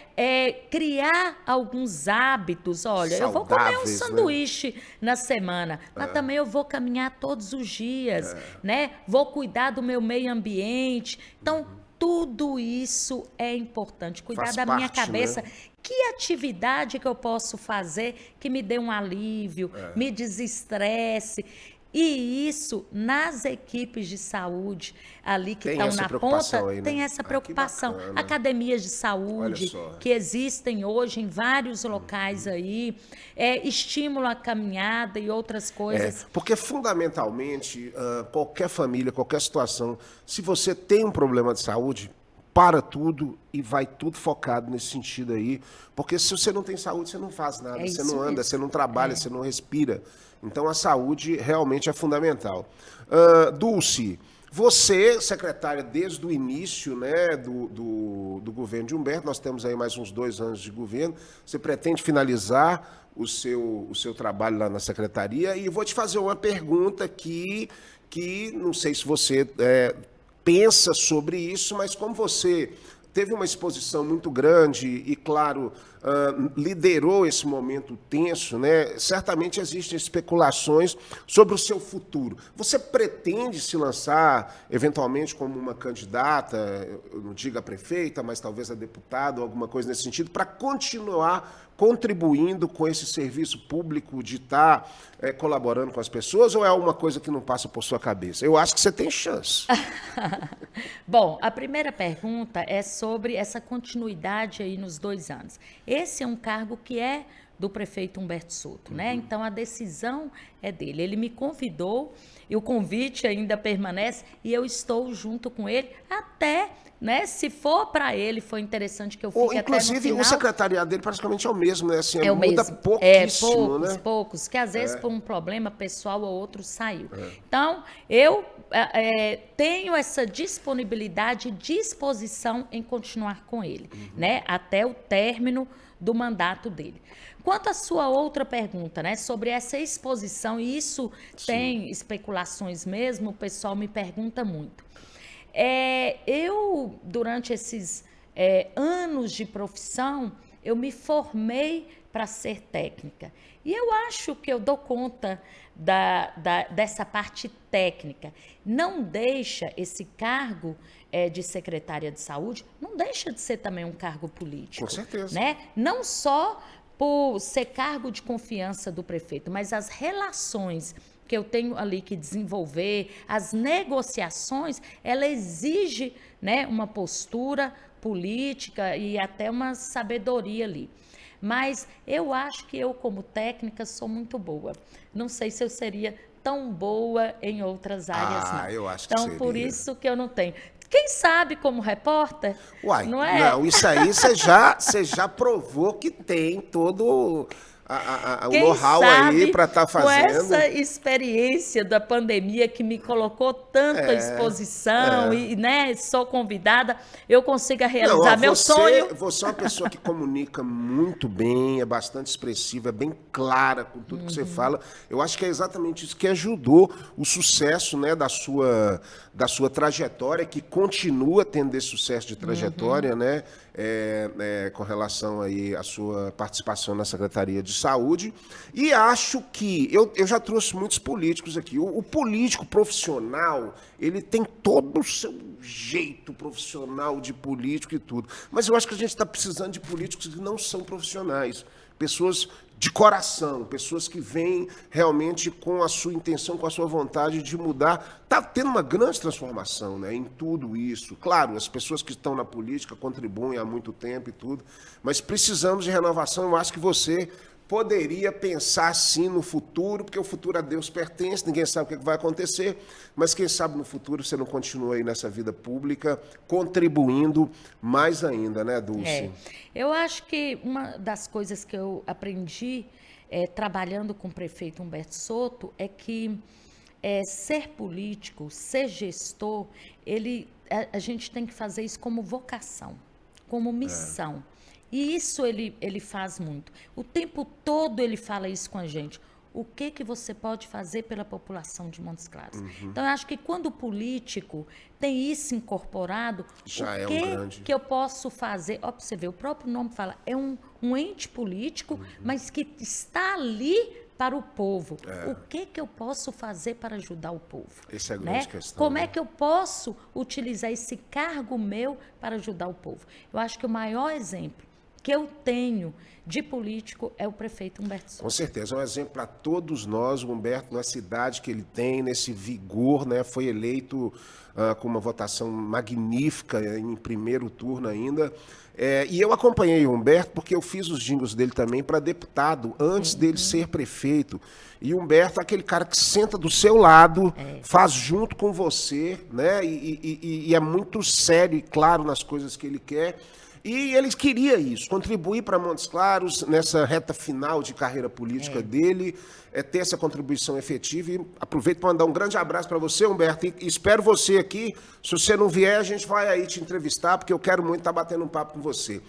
Criar alguns hábitos. Olha, eu vou comer um Saudáveis, sanduíche na semana, mas também eu vou caminhar todos os dias, né? Vou cuidar do meu meio ambiente. Então, tudo isso é importante. Cuidar Faz da minha parte, cabeça. né? Que atividade que eu posso fazer que me dê um alívio, me desestresse? E isso, nas equipes de saúde ali que Tem estão essa na preocupação ponta, aí, né? tem essa Que preocupação. bacana. Academias de Olha saúde só. que existem hoje em vários locais aí, estímulo à caminhada e outras coisas. Porque fundamentalmente, qualquer família, qualquer situação, se você tem um problema de saúde, para tudo e vai tudo focado nesse sentido aí. Porque se você não tem saúde, você não faz nada, você isso não anda, mesmo. você não trabalha, você não respira. Então a saúde realmente é fundamental. Dulce, você, secretária, desde o início, né, do governo de Humberto, nós temos aí mais uns 2 anos de governo, você pretende finalizar o seu trabalho lá na secretaria, e vou te fazer uma pergunta que não sei se você pensa sobre isso, mas como você teve uma exposição muito grande e, claro, liderou esse momento tenso, né? Certamente existem especulações sobre o seu futuro. Você pretende se lançar, eventualmente, como uma candidata, eu não digo a prefeita, mas talvez a deputada, ou alguma coisa nesse sentido, para continuar contribuindo com esse serviço público de estar colaborando com as pessoas, ou é uma coisa que não passa por sua cabeça? Eu acho que você tem chance. Bom, a primeira pergunta é sobre essa continuidade aí nos 2 anos. Esse é um cargo que é do prefeito Humberto Souto, né? Então, a decisão é dele. Ele me convidou, e o convite ainda permanece, e eu estou junto com ele até, né? Se for para ele, foi interessante que eu fique até no Inclusive, final. o secretariado dele praticamente é o mesmo, né? Assim, É o muda mesmo. pouquíssimo, né? Poucos, que às vezes por um problema pessoal ou outro saiu. Então, eu tenho essa disponibilidade e disposição em continuar com ele, né? Até o término do mandato dele. Quanto à sua outra pergunta, né, sobre essa exposição, e isso tem especulações mesmo, o pessoal me pergunta muito. Eu, durante esses anos de profissão, eu me formei para ser técnica. E eu acho que eu dou conta dessa parte técnica. Não deixa esse cargo de secretária de saúde, não deixa de ser também um cargo político. Com certeza. Né? Não só por ser cargo de confiança do prefeito, mas as relações que eu tenho ali que desenvolver, as negociações, ela exige, né, uma postura política e até uma sabedoria ali. Mas eu acho que eu, como técnica, sou muito boa. Não sei se eu seria tão boa em outras áreas, não. Eu acho que então, seria. por isso que eu não tenho. Quem sabe, como repórter, Uai, não é? não, isso aí você já provou que tem todo o know-how aí para estar fazendo. Com essa experiência da pandemia que me colocou tanto à exposição e, né, sou convidada, eu consiga realizar meu sonho. Você é uma pessoa que comunica muito bem, é bastante expressiva, é bem clara com tudo que você fala. Eu acho que é exatamente isso que ajudou o sucesso, né, da sua trajetória, que continua tendo esse sucesso de trajetória, né, com relação aí à sua participação na Secretaria de Saúde. E acho que eu já trouxe muitos políticos aqui. O político profissional, ele tem todo o seu jeito profissional de político e tudo. Mas eu acho que a gente está precisando de políticos que não são profissionais. Pessoas de coração, pessoas que vêm realmente com a sua intenção, com a sua vontade de mudar. Está tendo uma grande transformação, né, em tudo isso. Claro, as pessoas que estão na política contribuem há muito tempo e tudo, mas precisamos de renovação. Eu acho que você poderia pensar sim no futuro, porque o futuro a Deus pertence, ninguém sabe o que vai acontecer, mas quem sabe no futuro você não continua aí nessa vida pública, contribuindo mais ainda, né, Dulce? Eu acho que uma das coisas que eu aprendi trabalhando com o prefeito Humberto Soto é que ser político, ser gestor, a gente tem que fazer isso como vocação, como missão. E isso ele faz muito. O tempo todo ele fala isso com a gente. O que você pode fazer pela população de Montes Claros? Então, eu acho que quando o político tem isso incorporado, que eu posso fazer? Ó, para você ver, o próprio nome fala, é um ente político, mas que está ali para o povo. O que eu posso fazer para ajudar o povo? Essa é a grande questão. Como é que eu posso utilizar esse cargo meu para ajudar o povo? Eu acho que o maior exemplo que eu tenho de político é o prefeito Humberto Soto. Com certeza, é um exemplo para todos nós, o Humberto, na cidade que ele tem, nesse vigor, né, foi eleito com uma votação magnífica em primeiro turno ainda. E eu acompanhei o Humberto porque eu fiz os jingles dele também para deputado, antes dele ser prefeito. E o Humberto é aquele cara que senta do seu lado, faz junto com você, né, e é muito sério e claro nas coisas que ele quer. E ele queria isso, contribuir para Montes Claros nessa reta final de carreira política dele, ter essa contribuição efetiva. E aproveito para mandar um grande abraço para você, Humberto, e espero você aqui. Se você não vier, a gente vai aí te entrevistar, porque eu quero muito estar batendo um papo com você.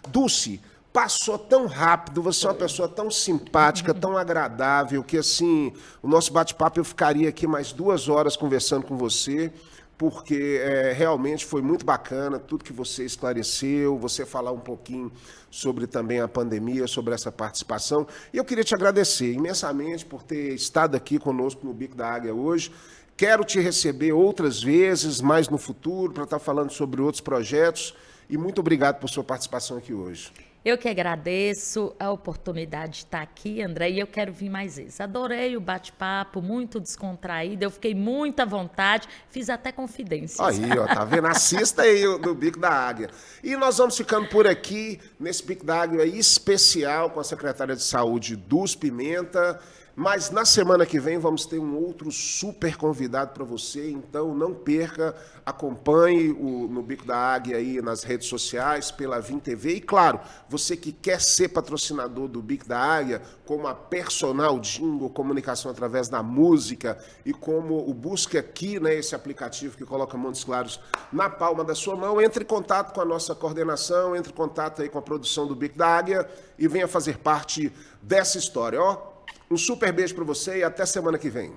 Dulce, passou tão rápido, você é uma pessoa tão simpática, tão agradável, que assim, o nosso bate-papo eu ficaria aqui mais 2 horas conversando com você, porque realmente foi muito bacana tudo que você esclareceu, você falar um pouquinho sobre também a pandemia, sobre essa participação. E eu queria te agradecer imensamente por ter estado aqui conosco no Bico da Águia hoje. Quero te receber outras vezes, mais no futuro, para estar falando sobre outros projetos. E muito obrigado por sua participação aqui hoje. Eu que agradeço a oportunidade de estar aqui, André, e eu quero vir mais vezes. Adorei o bate-papo, muito descontraído, eu fiquei muito à vontade, fiz até confidências. Aí, ó, tá vendo? Assista aí no Bico da Águia. E nós vamos ficando por aqui, nesse Bico da Águia especial com a secretária de Saúde, Dulce Pimenta. Mas na semana que vem vamos ter um outro super convidado para você, então não perca, acompanhe no Bico da Águia aí nas redes sociais, pela Vim TV. E claro, você que quer ser patrocinador do Bico da Águia, como a personal jingle, comunicação através da música e como o Busca Aqui, né, esse aplicativo que coloca Montes Claros na palma da sua mão, entre em contato com a nossa coordenação, entre em contato aí com a produção do Bico da Águia e venha fazer parte dessa história, ó. Um super beijo para você e até semana que vem.